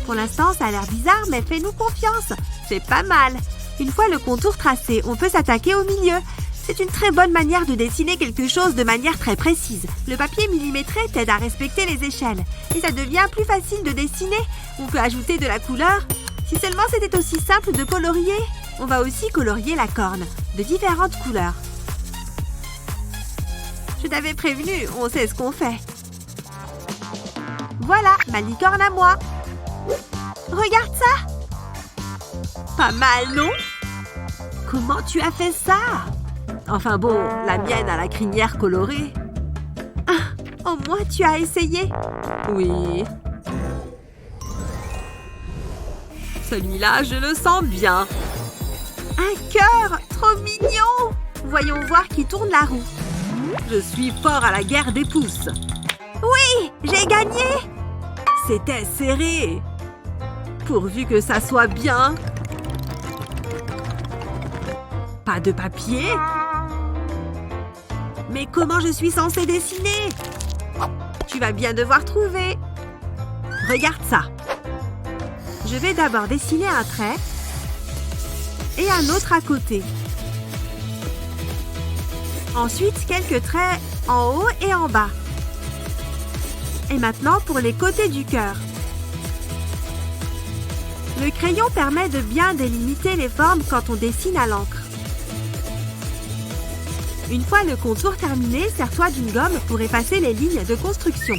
A: Pour l'instant, ça a l'air bizarre, mais fais-nous confiance. C'est pas mal. Une fois le contour tracé, on peut s'attaquer au milieu. C'est une très bonne manière de dessiner quelque chose de manière très précise. Le papier millimétré t'aide à respecter les échelles. Et ça devient plus facile de dessiner. On peut ajouter de la couleur. Si seulement c'était aussi simple de colorier. On va aussi colorier la corne, de différentes couleurs. Je t'avais prévenu, on sait ce qu'on fait. Voilà, ma licorne à moi. Regarde ça!
C: Pas mal, non? Comment tu as fait ça? Enfin bon, la mienne a la crinière colorée.
A: Ah, au moins tu as essayé.
C: Oui. Celui-là, je le sens bien.
A: Un cœur! Trop mignon! Voyons voir qui tourne la roue.
C: Je suis fort à la guerre des pouces.
A: Oui! J'ai gagné!
C: C'était serré. Pourvu que ça soit bien. Pas de papier? Mais comment je suis censée dessiner?
A: Tu vas bien devoir trouver.
C: Regarde ça.
A: Je vais d'abord dessiner un trait et un autre à côté. Ensuite, quelques traits en haut et en bas. Et maintenant, pour les côtés du cœur. Le crayon permet de bien délimiter les formes quand on dessine à l'encre. Une fois le contour terminé, sers-toi d'une gomme pour effacer les lignes de construction.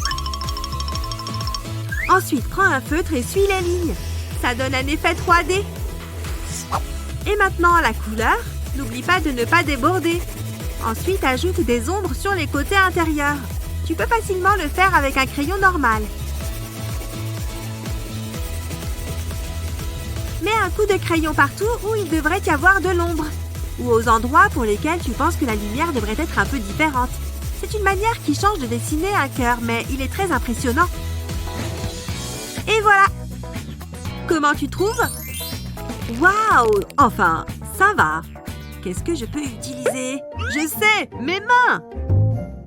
A: Ensuite, prends un feutre et suis les lignes. Ça donne un effet 3D. Et maintenant, la couleur. N'oublie pas de ne pas déborder. Ensuite, ajoute des ombres sur les côtés intérieurs. Tu peux facilement le faire avec un crayon normal. Mets un coup de crayon partout où il devrait y avoir de l'ombre. Ou aux endroits pour lesquels tu penses que la lumière devrait être un peu différente. C'est une manière qui change de dessiner un cœur, mais il est très impressionnant. Et voilà! Comment tu trouves?
C: Waouh! Enfin, ça va. Qu'est-ce que je peux utiliser? Je sais! Mes mains!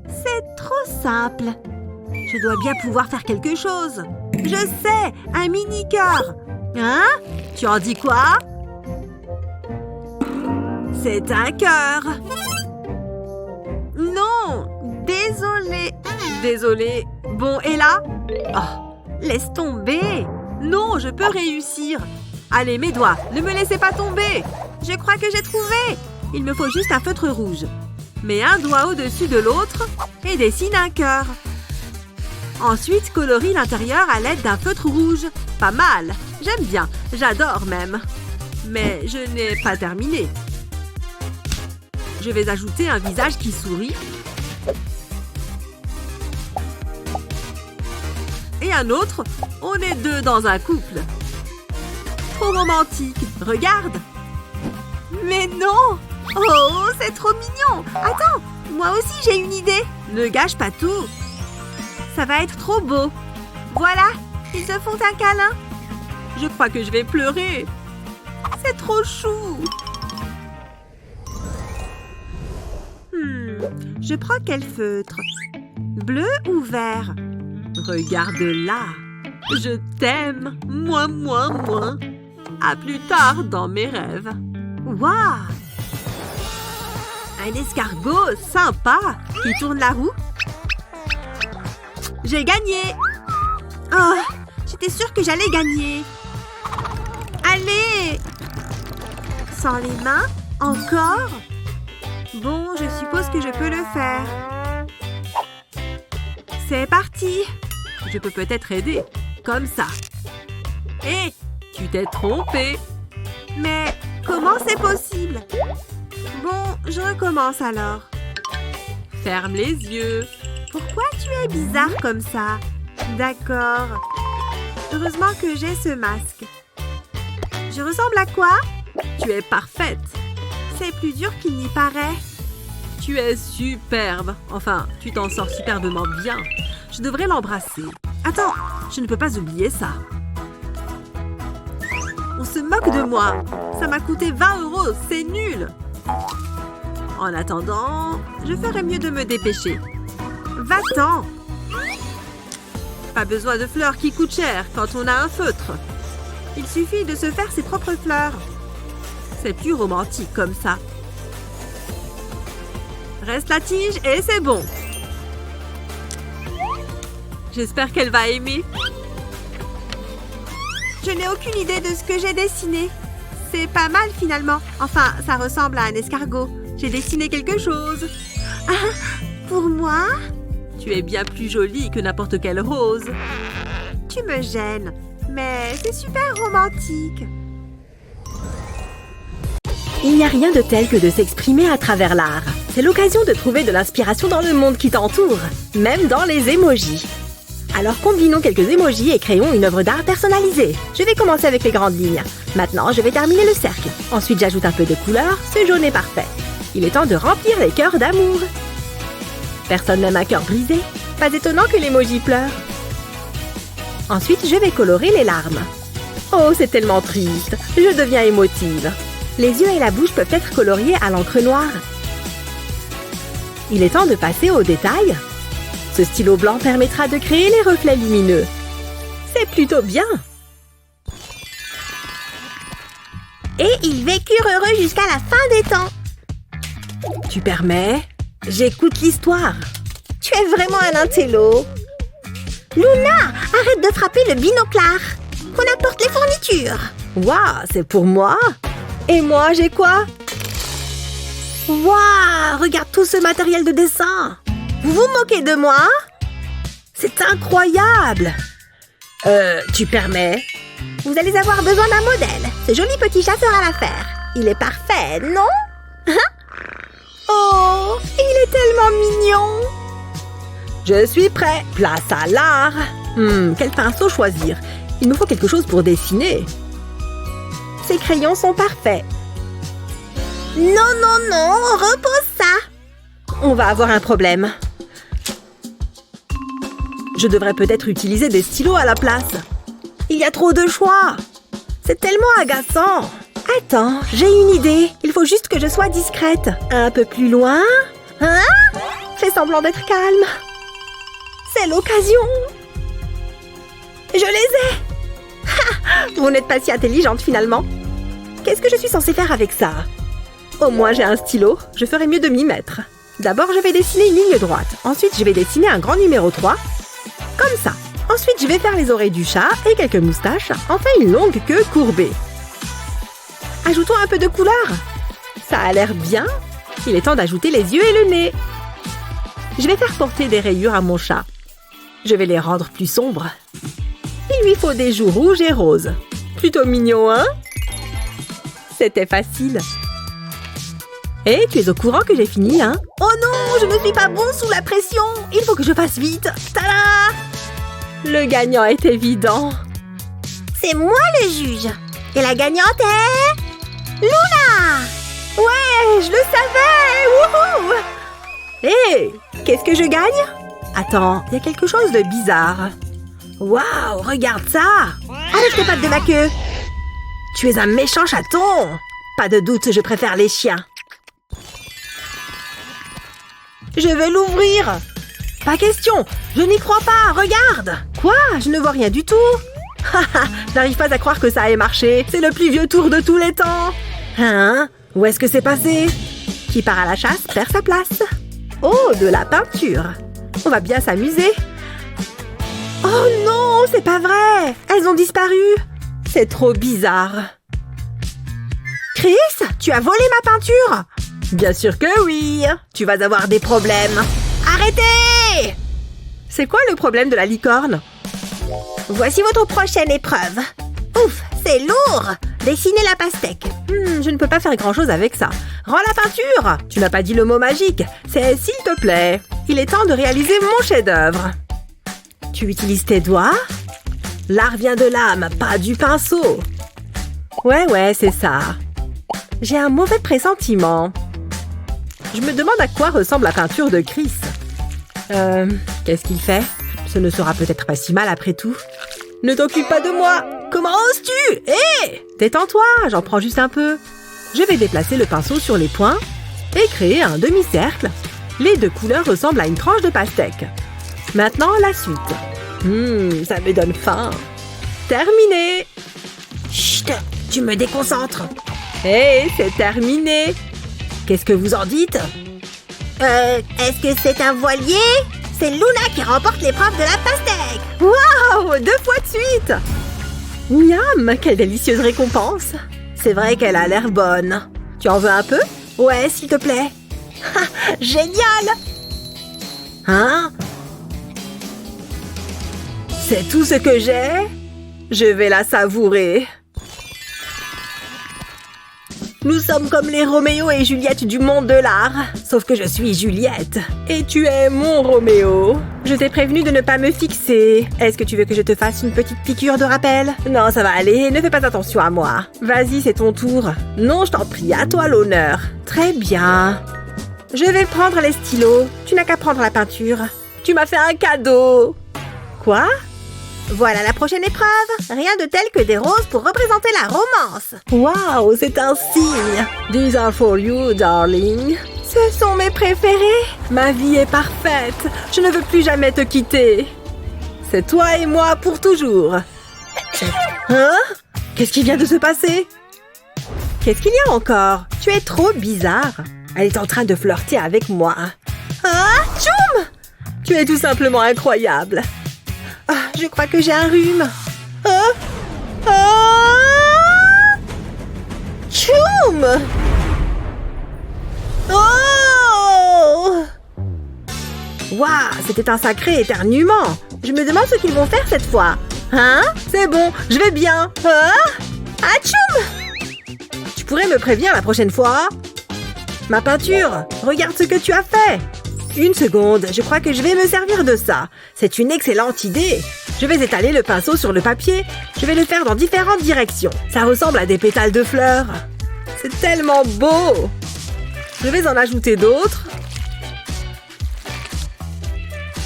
A: C'est trop simple.
C: Je dois bien pouvoir faire quelque chose.
A: Je sais! Un mini-cœur!
C: Hein? Tu en dis quoi? C'est un cœur!
A: Non! Désolée!
C: Désolée. Bon, et là?
A: Oh, laisse tomber!
C: Non, je peux réussir. Allez, mes doigts, ne me laissez pas tomber.
A: Je crois que j'ai trouvé!
C: Il me faut juste un feutre rouge. Mets un doigt au-dessus de l'autre et dessine un cœur. Ensuite, colorie l'intérieur à l'aide d'un feutre rouge. Pas mal. J'aime bien. J'adore même. Mais je n'ai pas terminé. Je vais ajouter un visage qui sourit. Et un autre. On est deux dans un couple. Trop romantique. Regarde.
A: Mais non! Oh, c'est trop mignon! Attends, moi aussi j'ai une idée.
C: Ne gâche pas tout.
A: Ça va être trop beau. Voilà, ils se font un câlin.
C: Je crois que je vais pleurer.
A: C'est trop chou. Je prends quel feutre? Bleu ou vert?
C: Regarde là. Je t'aime. Moi. À plus tard dans mes rêves.
A: Waouh!
C: Un escargot sympa qui tourne la roue. J'ai gagné!
A: Oh, j'étais sûre que j'allais gagner. Allez! Sans les mains, encore. Bon, je suppose que je peux le faire. C'est parti.
C: Je peux peut-être aider. Comme ça. Hé, tu t'es trompé.
A: Mais comment c'est possible? Bon, je recommence alors.
C: Ferme les yeux.
A: Pourquoi tu es bizarre comme ça? D'accord. Heureusement que j'ai ce masque. Je ressemble à quoi?
C: Tu es parfaite.
A: C'est plus dur qu'il n'y paraît.
C: Tu es superbe. Enfin, tu t'en sors superbement bien. Je devrais l'embrasser. Attends, je ne peux pas oublier ça. On se moque de moi. Ça m'a coûté 20 €, c'est nul. En attendant, je ferais mieux de me dépêcher.
A: Va-t'en.
C: Pas besoin de fleurs qui coûtent cher quand on a un feutre.
A: Il suffit de se faire ses propres fleurs.
C: C'est plus romantique comme ça. Reste la tige et c'est bon. J'espère qu'elle va aimer.
A: Je n'ai aucune idée de ce que j'ai dessiné. C'est pas mal finalement. Enfin, ça ressemble à un escargot. J'ai dessiné quelque chose. Ah, pour moi?
C: Tu es bien plus jolie que n'importe quelle rose.
A: Tu me gênes. Mais c'est super romantique.
D: Il n'y a rien de tel que de s'exprimer à travers l'art. C'est l'occasion de trouver de l'inspiration dans le monde qui t'entoure, même dans les émojis. Alors combinons quelques émojis et créons une œuvre d'art personnalisée. Je vais commencer avec les grandes lignes. Maintenant, je vais terminer le cercle. Ensuite, j'ajoute un peu de couleur. Ce jaune est parfait. Il est temps de remplir les cœurs d'amour. Personne n'aime un cœur brisé. Pas étonnant que l'emoji pleure. Ensuite, je vais colorer les larmes. Oh, c'est tellement triste. Je deviens émotive. Les yeux et la bouche peuvent être coloriés à l'encre noire. Il est temps de passer aux détails. Ce stylo blanc permettra de créer les reflets lumineux. C'est plutôt bien.
A: Et ils vécurent heureux jusqu'à la fin des temps.
D: Tu permets? J'écoute l'histoire.
A: Tu es vraiment un intello. Luna, arrête de frapper le binoclard. Qu'on apporte les fournitures.
D: Waouh, c'est pour moi? Et moi, j'ai quoi? Waouh, regarde tout ce matériel de dessin.
A: Vous vous moquez de moi?
D: C'est incroyable. Tu permets?
A: Vous allez avoir besoin d'un modèle. Ce joli petit chat fera l'affaire. Il est parfait, non? Oh, il est tellement mignon.
D: Je suis prêt. Place à l'art. Quel pinceau choisir? Il me faut quelque chose pour dessiner. Ces crayons sont parfaits.
A: Non, non, non, repose ça.
D: On va avoir un problème. Je devrais peut-être utiliser des stylos à la place. Il y a trop de choix. C'est tellement agaçant. Attends, j'ai une idée. Il faut juste que je sois discrète. Un peu plus loin.
A: Hein?
D: Fais semblant d'être calme. C'est l'occasion. Je les ai. Ha! Vous n'êtes pas si intelligente finalement. Qu'est-ce que je suis censée faire avec ça? Au moins j'ai un stylo. Je ferais mieux de m'y mettre. D'abord, je vais dessiner une ligne droite. Ensuite, je vais dessiner un grand numéro 3. Comme ça. Ensuite, je vais faire les oreilles du chat et quelques moustaches. Enfin, une longue queue courbée. Ajoutons un peu de couleur. Ça a l'air bien. Il est temps d'ajouter les yeux et le nez. Je vais faire porter des rayures à mon chat. Je vais les rendre plus sombres. Il lui faut des joues rouges et roses. Plutôt mignon, hein? C'était facile. Hé, tu es au courant que j'ai fini, hein?
A: Oh non, je ne suis pas bon sous la pression.
D: Il faut que je fasse vite. Tada! Le gagnant est évident.
A: C'est moi le juge. Et la gagnante est... Luna!
D: Ouais, je le savais! Wouhou! Hé, qu'est-ce que je gagne? Attends, il y a quelque chose de bizarre. Waouh, regarde ça!
A: Arrête tes pattes de ma queue.
D: Tu es un méchant chaton! Pas de doute, je préfère les chiens. Je vais l'ouvrir! Pas question! Je n'y crois pas! Regarde! Quoi? Je ne vois rien du tout! Haha! Je n'arrive pas à croire que ça ait marché! C'est le plus vieux tour de tous les temps! Hein? Où est-ce que c'est passé? Qui part à la chasse perd sa place. Oh, de la peinture! On va bien s'amuser! Oh non! C'est pas vrai! Elles ont disparu! C'est trop bizarre! Chris, tu as volé ma peinture!
C: Bien sûr que oui. Tu vas avoir des problèmes.
D: Arrêtez!
C: C'est quoi le problème de la licorne?
D: Voici votre prochaine épreuve. Ouf, c'est lourd! Dessinez la pastèque.
C: Je ne peux pas faire grand-chose avec ça. Rends la peinture! Tu n'as pas dit le mot magique. C'est s'il te plaît. Il est temps de réaliser mon chef-d'œuvre. Tu utilises tes doigts? L'art vient de l'âme, pas du pinceau. Ouais, c'est ça. J'ai un mauvais pressentiment. Je me demande à quoi ressemble la peinture de Chris. Qu'est-ce qu'il fait? Ce ne sera peut-être pas si mal après tout. Ne t'occupe pas de moi! Comment oses-tu? Hé! Détends-toi, j'en prends juste un peu. Je vais déplacer le pinceau sur les points et créer un demi-cercle. Les deux couleurs ressemblent à une tranche de pastèque. Maintenant, la suite. Ça me donne faim. Terminé!
D: Chut! Tu me déconcentres.
C: Hé, c'est terminé! Qu'est-ce que vous en dites?
D: Est-ce que c'est un voilier? C'est Luna qui remporte l'épreuve de la pastèque.
C: Waouh! 2 fois de suite! Miam! Quelle délicieuse récompense! C'est vrai qu'elle a l'air bonne. Tu en veux un peu?
D: Ouais, s'il te plaît. Génial!
C: Hein? C'est tout ce que j'ai? Je vais la savourer. Nous sommes comme les Roméo et Juliette du monde de l'art. Sauf que je suis Juliette. Et tu es mon Roméo. Je t'ai prévenu de ne pas me fixer. Est-ce que tu veux que je te fasse une petite piqûre de rappel? Non, ça va aller. Ne fais pas attention à moi. Vas-y, c'est ton tour. Non, je t'en prie, à toi l'honneur. Très bien. Je vais prendre les stylos. Tu n'as qu'à prendre la peinture. Tu m'as fait un cadeau. Quoi?
D: Voilà la prochaine épreuve. Rien de tel que des roses pour représenter la romance.
C: Waouh, c'est un signe. These are for you, darling. Ce sont mes préférés. Ma vie est parfaite. Je ne veux plus jamais te quitter. C'est toi et moi pour toujours. Hein? Qu'est-ce qui vient de se passer? Qu'est-ce qu'il y a encore? Tu es trop bizarre. Elle est en train de flirter avec moi. Ah, Tchoum! Tu es tout simplement incroyable. Ah, je crois que j'ai un rhume. Tchoum! Oh! Waouh, c'était un sacré éternuement. Je me demande ce qu'ils vont faire cette fois. Hein? C'est bon, je vais bien. Atchoum! Tu pourrais me prévenir la prochaine fois? Ma peinture, regarde ce que tu as fait. Une seconde, je crois que je vais me servir de ça. C'est une excellente idée. Je vais étaler le pinceau sur le papier. Je vais le faire dans différentes directions. Ça ressemble à des pétales de fleurs. C'est tellement beau. Je vais en ajouter d'autres.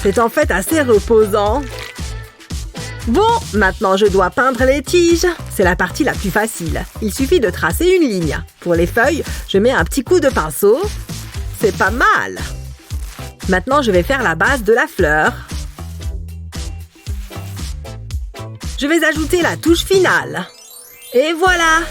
C: C'est en fait assez reposant. Bon, maintenant je dois peindre les tiges. C'est la partie la plus facile. Il suffit de tracer une ligne. Pour les feuilles, je mets un petit coup de pinceau. C'est pas mal. Maintenant, je vais faire la base de la fleur. Je vais ajouter la touche finale. Et voilà!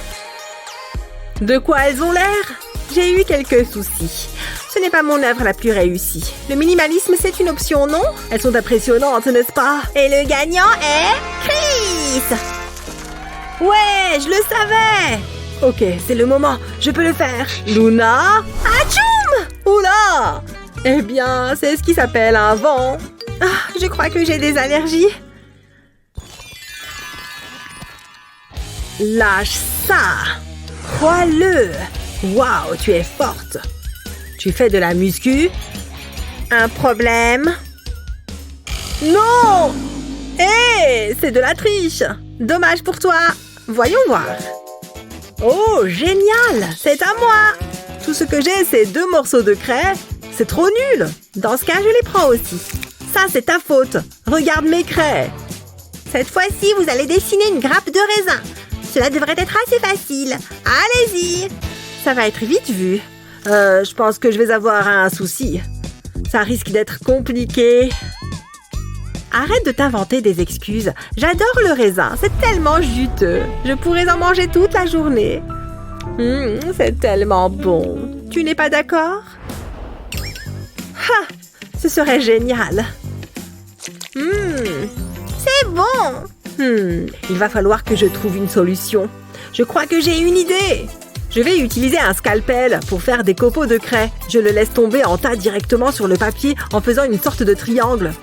C: De quoi elles ont l'air? J'ai eu quelques soucis. Ce n'est pas mon œuvre la plus réussie. Le minimalisme, c'est une option, non? Elles sont impressionnantes, n'est-ce pas?
D: Et le gagnant est... Chris!
C: Ouais, je le savais! Ok, c'est le moment. Je peux le faire. Luna?
D: Atchoum!
C: Oula! Eh bien, c'est ce qui s'appelle un vent. Ah, je crois que j'ai des allergies. Lâche ça! Crois-le! Waouh, tu es forte! Tu fais de la muscu? Un problème? Non! Hé, c'est de la triche! Dommage pour toi! Voyons voir. Oh, génial! C'est à moi! Tout ce que j'ai, c'est 2 morceaux de craie. C'est trop nul! Dans ce cas, je les prends aussi. Ça, c'est ta faute. Regarde mes craies.
D: Cette fois-ci, vous allez dessiner une grappe de raisin. Cela devrait être assez facile. Allez-y!
C: Ça va être vite vu. Je pense que je vais avoir un souci. Ça risque d'être compliqué. Arrête de t'inventer des excuses. J'adore le raisin. C'est tellement juteux. Je pourrais en manger toute la journée. C'est tellement bon. Tu n'es pas d'accord? Ha! Ce serait génial.
D: C'est bon!
C: Il va falloir que je trouve une solution. Je crois que j'ai une idée. Je vais utiliser un scalpel pour faire des copeaux de craie. Je le laisse tomber en tas directement sur le papier en faisant une sorte de triangle.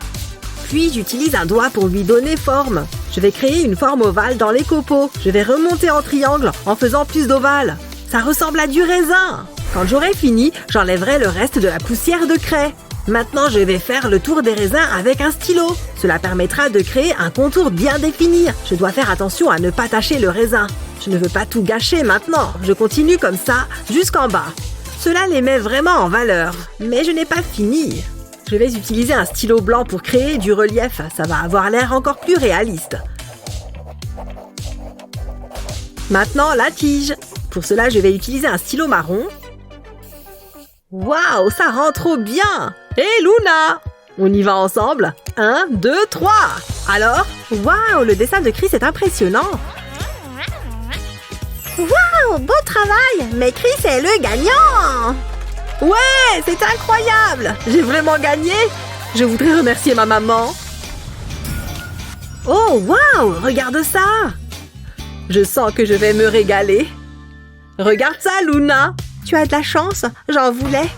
C: Puis j'utilise un doigt pour lui donner forme. Je vais créer une forme ovale dans les copeaux. Je vais remonter en triangle en faisant plus d'ovales. Ça ressemble à du raisin. Quand j'aurai fini, j'enlèverai le reste de la poussière de craie. Maintenant, je vais faire le tour des raisins avec un stylo. Cela permettra de créer un contour bien défini. Je dois faire attention à ne pas tacher le raisin. Je ne veux pas tout gâcher maintenant. Je continue comme ça jusqu'en bas. Cela les met vraiment en valeur. Mais je n'ai pas fini. Je vais utiliser un stylo blanc pour créer du relief. Ça va avoir l'air encore plus réaliste. Maintenant, la tige. Pour cela, je vais utiliser un stylo marron. Waouh, ça rend trop bien! Hé, Luna! On y va ensemble? 1, 2, 3! Alors? Waouh, le dessin de Chris est impressionnant!
D: Waouh, beau travail! Mais Chris est le gagnant!
C: Ouais, c'est incroyable! J'ai vraiment gagné! Je voudrais remercier ma maman. Oh, waouh, regarde ça! Je sens que je vais me régaler. Regarde ça, Luna!
D: Tu as de la chance, j'en voulais.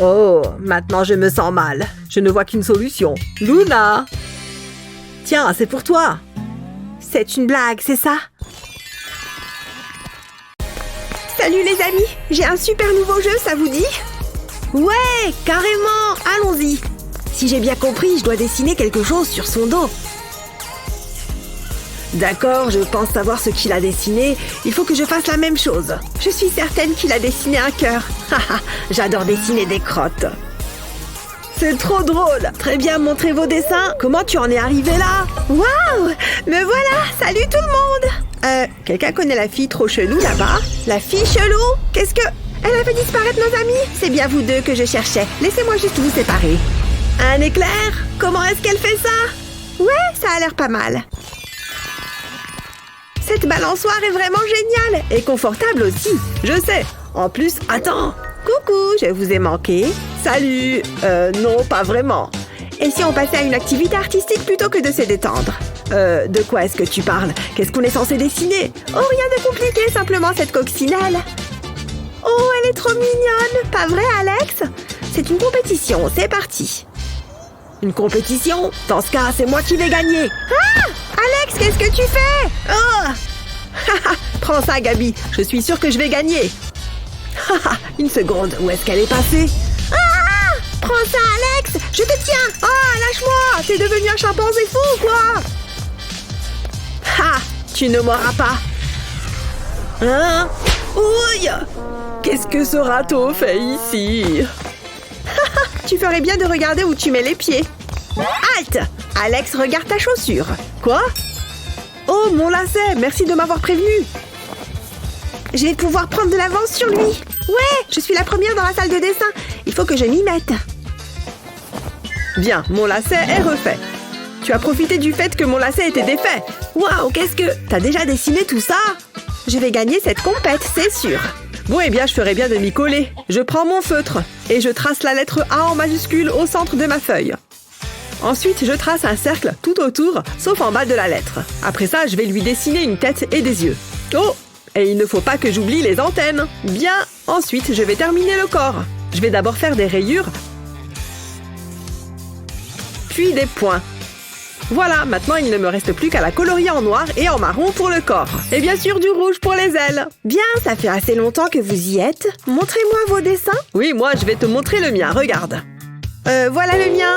C: Oh, maintenant je me sens mal. Je ne vois qu'une solution. Luna! Tiens, c'est pour toi.
D: C'est une blague, c'est ça? Salut les amis, j'ai un super nouveau jeu, ça vous dit?
C: Ouais, carrément, allons-y. Si j'ai bien compris, je dois dessiner quelque chose sur son dos. D'accord, je pense savoir ce qu'il a dessiné. Il faut que je fasse la même chose.
D: Je suis certaine qu'il a dessiné un cœur.
C: Haha, j'adore dessiner des crottes. C'est trop drôle. Très bien, montrez vos dessins. Comment tu en es arrivé là?
D: Waouh! Me voilà! Salut tout le monde! Quelqu'un connaît la fille trop chelou là-bas? La fille chelou? Qu'est-ce que... Elle a fait disparaître nos amis? C'est bien vous deux que je cherchais. Laissez-moi juste vous séparer.
C: Un éclair? Comment est-ce qu'elle fait ça?
D: Ouais, ça a l'air pas mal. Cette balançoire est vraiment géniale.
C: Et confortable aussi. Je sais. En plus, attends.
D: Coucou, je vous ai manqué.
C: Salut. Non, pas vraiment.
D: Et si on passait à une activité artistique plutôt que de se détendre?
C: De quoi est-ce que tu parles? Qu'est-ce qu'on est censé dessiner?
D: Oh, rien de compliqué, simplement cette coccinelle. Oh, elle est trop mignonne. Pas vrai, Alex? C'est une compétition, c'est parti.
C: Une compétition? Dans ce cas, c'est moi qui vais gagner.
D: Ah! Alex, qu'est-ce que tu fais?
C: Oh! Prends ça, Gabi. Je suis sûre que je vais gagner. Une seconde, où est-ce qu'elle est passée?
D: Ah! Prends ça, Alex! Je te tiens! Ah, lâche-moi! T'es devenu un chimpanzé fou ou quoi?
C: Ha! Tu ne m'auras pas. Hein? Ouille! Qu'est-ce que ce râteau fait ici?
D: Tu ferais bien de regarder où tu mets les pieds. Halte! Alex, regarde ta chaussure.
C: Quoi? Oh, mon lacet! Merci de m'avoir prévenu.
D: Je vais pouvoir prendre de l'avance sur lui. Ouais, je suis la première dans la salle de dessin. Il faut que je m'y mette.
C: Bien, mon lacet est refait. Tu as profité du fait que mon lacet était défait. Waouh, qu'est-ce que... T'as déjà dessiné tout ça?
D: Je vais gagner cette compète, c'est sûr.
C: Bon, eh bien, je ferais bien de m'y coller. Je prends mon feutre et je trace la lettre A en majuscule au centre de ma feuille. Ensuite, je trace un cercle tout autour, sauf en bas de la lettre. Après ça, je vais lui dessiner une tête et des yeux. Oh! Et il ne faut pas que j'oublie les antennes. Bien, ensuite, je vais terminer le corps. Je vais d'abord faire des rayures, puis des points. Voilà, maintenant il ne me reste plus qu'à la colorier en noir et en marron pour le corps. Et bien sûr du rouge pour les ailes.
D: Bien, ça fait assez longtemps que vous y êtes. Montrez-moi vos dessins.
C: Oui, moi je vais te montrer le mien, regarde.
D: Voilà le mien.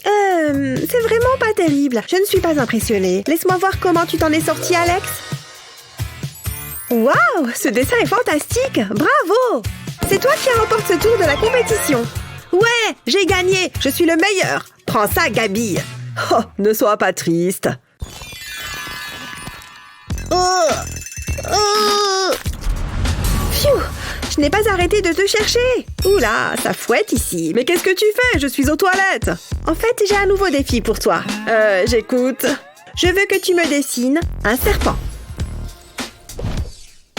D: C'est vraiment pas terrible. Je ne suis pas impressionnée. Laisse-moi voir comment tu t'en es sorti, Alex. Waouh, ce dessin est fantastique. Bravo! C'est toi qui remporte ce tour de la compétition.
C: Ouais, j'ai gagné. Je suis le meilleur. Prends ça, Gabi. Oh, ne sois pas triste.
D: Pfiou, je n'ai pas arrêté de te chercher. Oula, ça fouette ici.
C: Mais qu'est-ce que tu fais? Je suis aux toilettes.
D: En fait, j'ai un nouveau défi pour toi.
C: J'écoute.
D: Je veux que tu me dessines un serpent.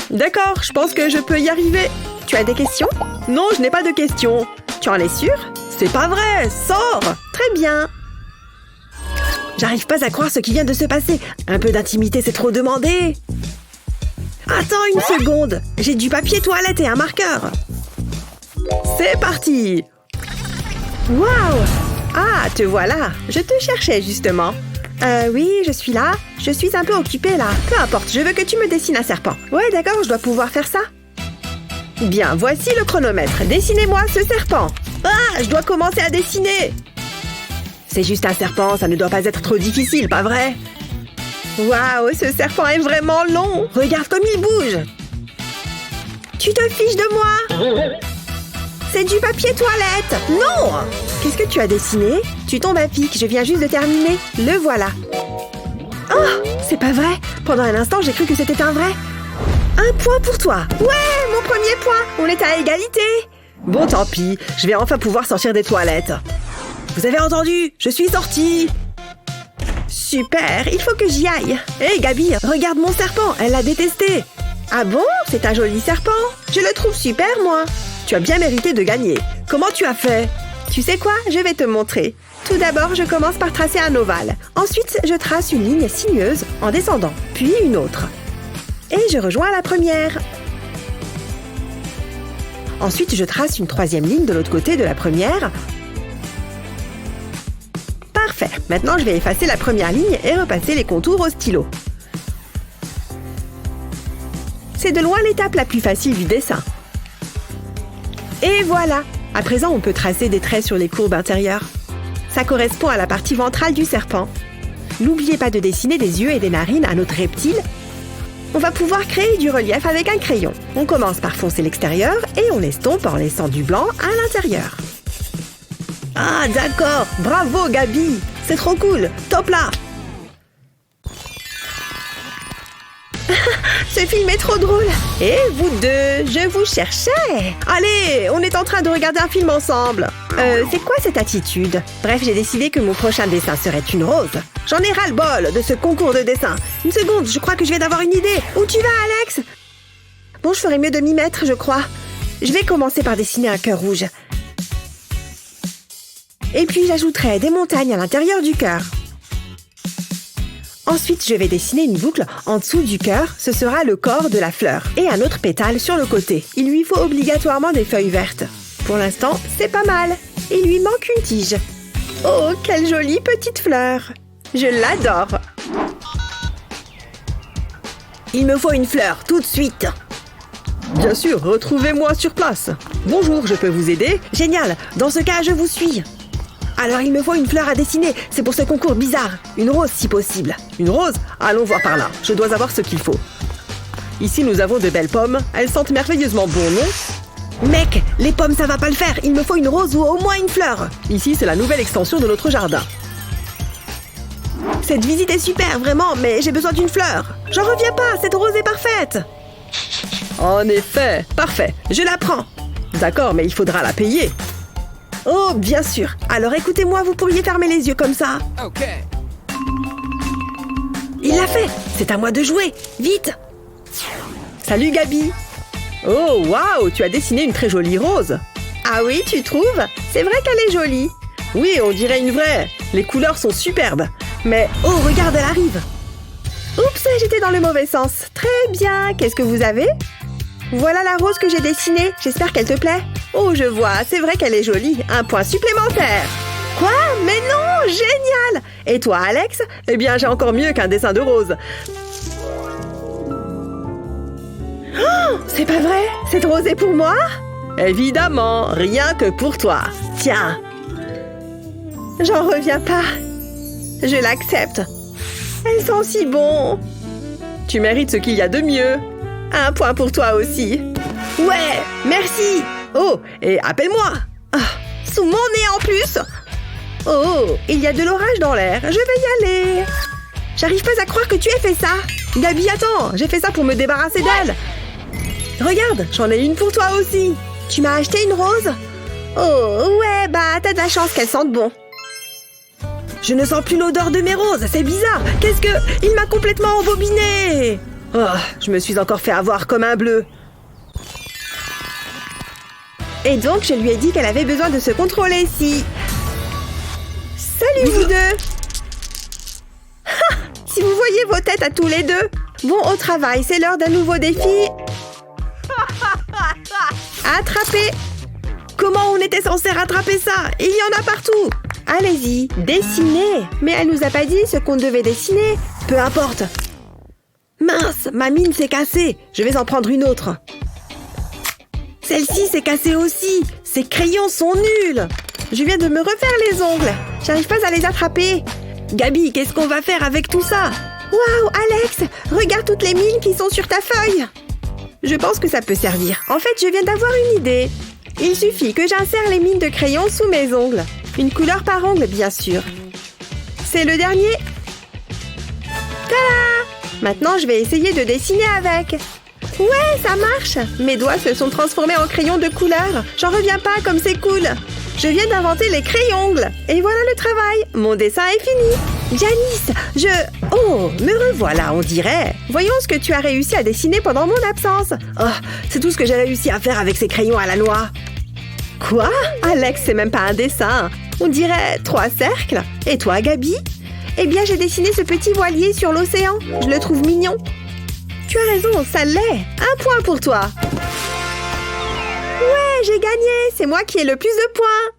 C: D'accord, je pense que je peux y arriver.
D: Tu as des questions?
C: Non, je n'ai pas de questions.
D: Tu en es sûre?
C: C'est pas vrai, sors!
D: Très bien.
C: J'arrive pas à croire ce qui vient de se passer. Un peu d'intimité, c'est trop demandé.
D: Attends une seconde. J'ai du papier toilette et un marqueur. C'est parti. Waouh! Ah, te voilà. Je te cherchais justement. Oui, je suis là. Je suis un peu occupée là. Peu importe, je veux que tu me dessines un serpent. Ouais, d'accord, je dois pouvoir faire ça. Bien, voici le chronomètre. Dessinez-moi ce serpent. Ah, je dois commencer à dessiner. C'est juste un serpent, ça ne doit pas être trop difficile, pas vrai? Waouh, ce serpent est vraiment long. Regarde comme il bouge. Tu te fiches de moi? C'est du papier toilette. Non! Qu'est-ce que tu as dessiné? Tu tombes à pic, je viens juste de terminer. Le voilà. Oh, c'est pas vrai. Pendant un instant, j'ai cru que c'était un vrai. Un point pour toi. Ouais, mon premier point. On est à égalité. Bon, tant pis. Je vais enfin pouvoir sortir des toilettes. Vous avez entendu? Je suis sortie. Super, il faut que j'y aille. Hé, Gabi, regarde mon serpent. Elle l'a détesté. Ah bon? C'est un joli serpent. Je le trouve super, moi. Tu as bien mérité de gagner. Comment tu as fait? Tu sais quoi? Je vais te montrer. Tout d'abord, je commence par tracer un ovale. Ensuite, je trace une ligne sinueuse en descendant, puis une autre. Et je rejoins la première. Ensuite, je trace une troisième ligne de l'autre côté de la première. Parfait. Maintenant, je vais effacer la première ligne et repasser les contours au stylo. C'est de loin l'étape la plus facile du dessin. Et voilà! À présent, on peut tracer des traits sur les courbes intérieures. Ça correspond à la partie ventrale du serpent. N'oubliez pas de dessiner des yeux et des narines à notre reptile. On va pouvoir créer du relief avec un crayon. On commence par foncer l'extérieur et on l'estompe en laissant du blanc à l'intérieur. Ah, d'accord! Bravo, Gabi! C'est trop cool! Top là! Ce film est trop drôle! Et vous deux, je vous cherchais! Allez, on est en train de regarder un film ensemble! C'est quoi cette attitude? Bref, j'ai décidé que mon prochain dessin serait une rose. J'en ai ras-le-bol de ce concours de dessin. Une seconde, je crois que je viens d'avoir une idée. Où tu vas, Alex? Bon, je ferais mieux de m'y mettre, je crois. Je vais commencer par dessiner un cœur rouge. Et puis, j'ajouterai des montagnes à l'intérieur du cœur. Ensuite, je vais dessiner une boucle en dessous du cœur. Ce sera le corps de la fleur. Et un autre pétale sur le côté. Il lui faut obligatoirement des feuilles vertes. Pour l'instant, c'est pas mal. Il lui manque une tige. Oh, quelle jolie petite fleur! Je l'adore! Il me faut une fleur, tout de suite! Bien sûr, retrouvez-moi sur place. Bonjour, je peux vous aider? Génial, dans ce cas, je vous suis. Alors, il me faut une fleur à dessiner. C'est pour ce concours bizarre. Une rose, si possible. Une rose? Allons voir par là. Je dois avoir ce qu'il faut. Ici, nous avons de belles pommes. Elles sentent merveilleusement bon, non? Mec, les pommes, ça va pas le faire. Il me faut une rose ou au moins une fleur. Ici, c'est la nouvelle extension de notre jardin. Cette visite est super, vraiment, mais j'ai besoin d'une fleur. J'en reviens pas, cette rose est parfaite. En effet, parfait. Je la prends. D'accord, mais il faudra la payer. Oh, bien sûr. Alors écoutez-moi, vous pourriez fermer les yeux comme ça.
E: Ok.
D: Il l'a fait. C'est à moi de jouer. Vite. Salut, Gabi. Oh, waouh, tu as dessiné une très jolie rose. Ah oui, tu trouves? C'est vrai qu'elle est jolie. Oui, on dirait une vraie. Les couleurs sont superbes. Mais, oh, regarde, elle arrive. Oups, j'étais dans le mauvais sens. Très bien. Qu'est-ce que vous avez? Voilà la rose que j'ai dessinée. J'espère qu'elle te plaît. Oh, je vois. C'est vrai qu'elle est jolie. Un point supplémentaire. Quoi? Mais non! Génial! Et toi, Alex? Eh bien, j'ai encore mieux qu'un dessin de rose. Oh, c'est pas vrai? Cette rose est pour moi? Évidemment, rien que pour toi. Tiens. J'en reviens pas. Je l'accepte. Elle sent si bon. Tu mérites ce qu'il y a de mieux. Un point pour toi aussi. Ouais, merci. Oh, et appelle-moi. Ah, sous mon nez en plus. Oh, il y a de l'orage dans l'air. Je vais y aller. J'arrive pas à croire que tu aies fait ça. Gabi, attends, j'ai fait ça pour me débarrasser d'elle. Regarde, j'en ai une pour toi aussi. Tu m'as acheté une rose? Oh, ouais, bah, t'as de la chance qu'elle sente bon. Je ne sens plus l'odeur de mes roses, c'est bizarre. Qu'est-ce que... Il m'a complètement embobiné. Oh, je me suis encore fait avoir comme un bleu. Et donc, je lui ai dit qu'elle avait besoin de se contrôler si... Salut, vous deux. Ha! Si vous voyez vos têtes à tous les deux. Bon, au travail, c'est l'heure d'un nouveau défi. Attraper. Comment on était censé rattraper ça? Il y en a partout. Allez-y, dessinez. Mais elle nous a pas dit ce qu'on devait dessiner. Peu importe. Mince, ma mine s'est cassée. Je vais en prendre une autre. Celle-ci s'est cassée aussi. Ces crayons sont nuls. Je viens de me refaire les ongles. J'arrive pas à les attraper. Gabi, qu'est-ce qu'on va faire avec tout ça? Waouh, Alex, regarde toutes les mines qui sont sur ta feuille. Je pense que ça peut servir. En fait, je viens d'avoir une idée. Il suffit que j'insère les mines de crayon sous mes ongles. Une couleur par ongle, bien sûr. C'est le dernier. Tada! Maintenant, je vais essayer de dessiner avec. Ouais, ça marche. Mes doigts se sont transformés en crayons de couleur. J'en reviens pas comme c'est cool. Je viens d'inventer les crayons-ongles. Et voilà le travail. Mon dessin est fini. Janice, Oh, me revoilà, on dirait. Voyons ce que tu as réussi à dessiner pendant mon absence. Oh, c'est tout ce que j'ai réussi à faire avec ces crayons à la noix. Quoi? Alex, c'est même pas un dessin. On dirait 3 cercles. Et toi, Gabi? Eh bien, j'ai dessiné ce petit voilier sur l'océan. Je le trouve mignon. Tu as raison, ça l'est. 1 point pour toi. Ouais, j'ai gagné. C'est moi qui ai le plus de points.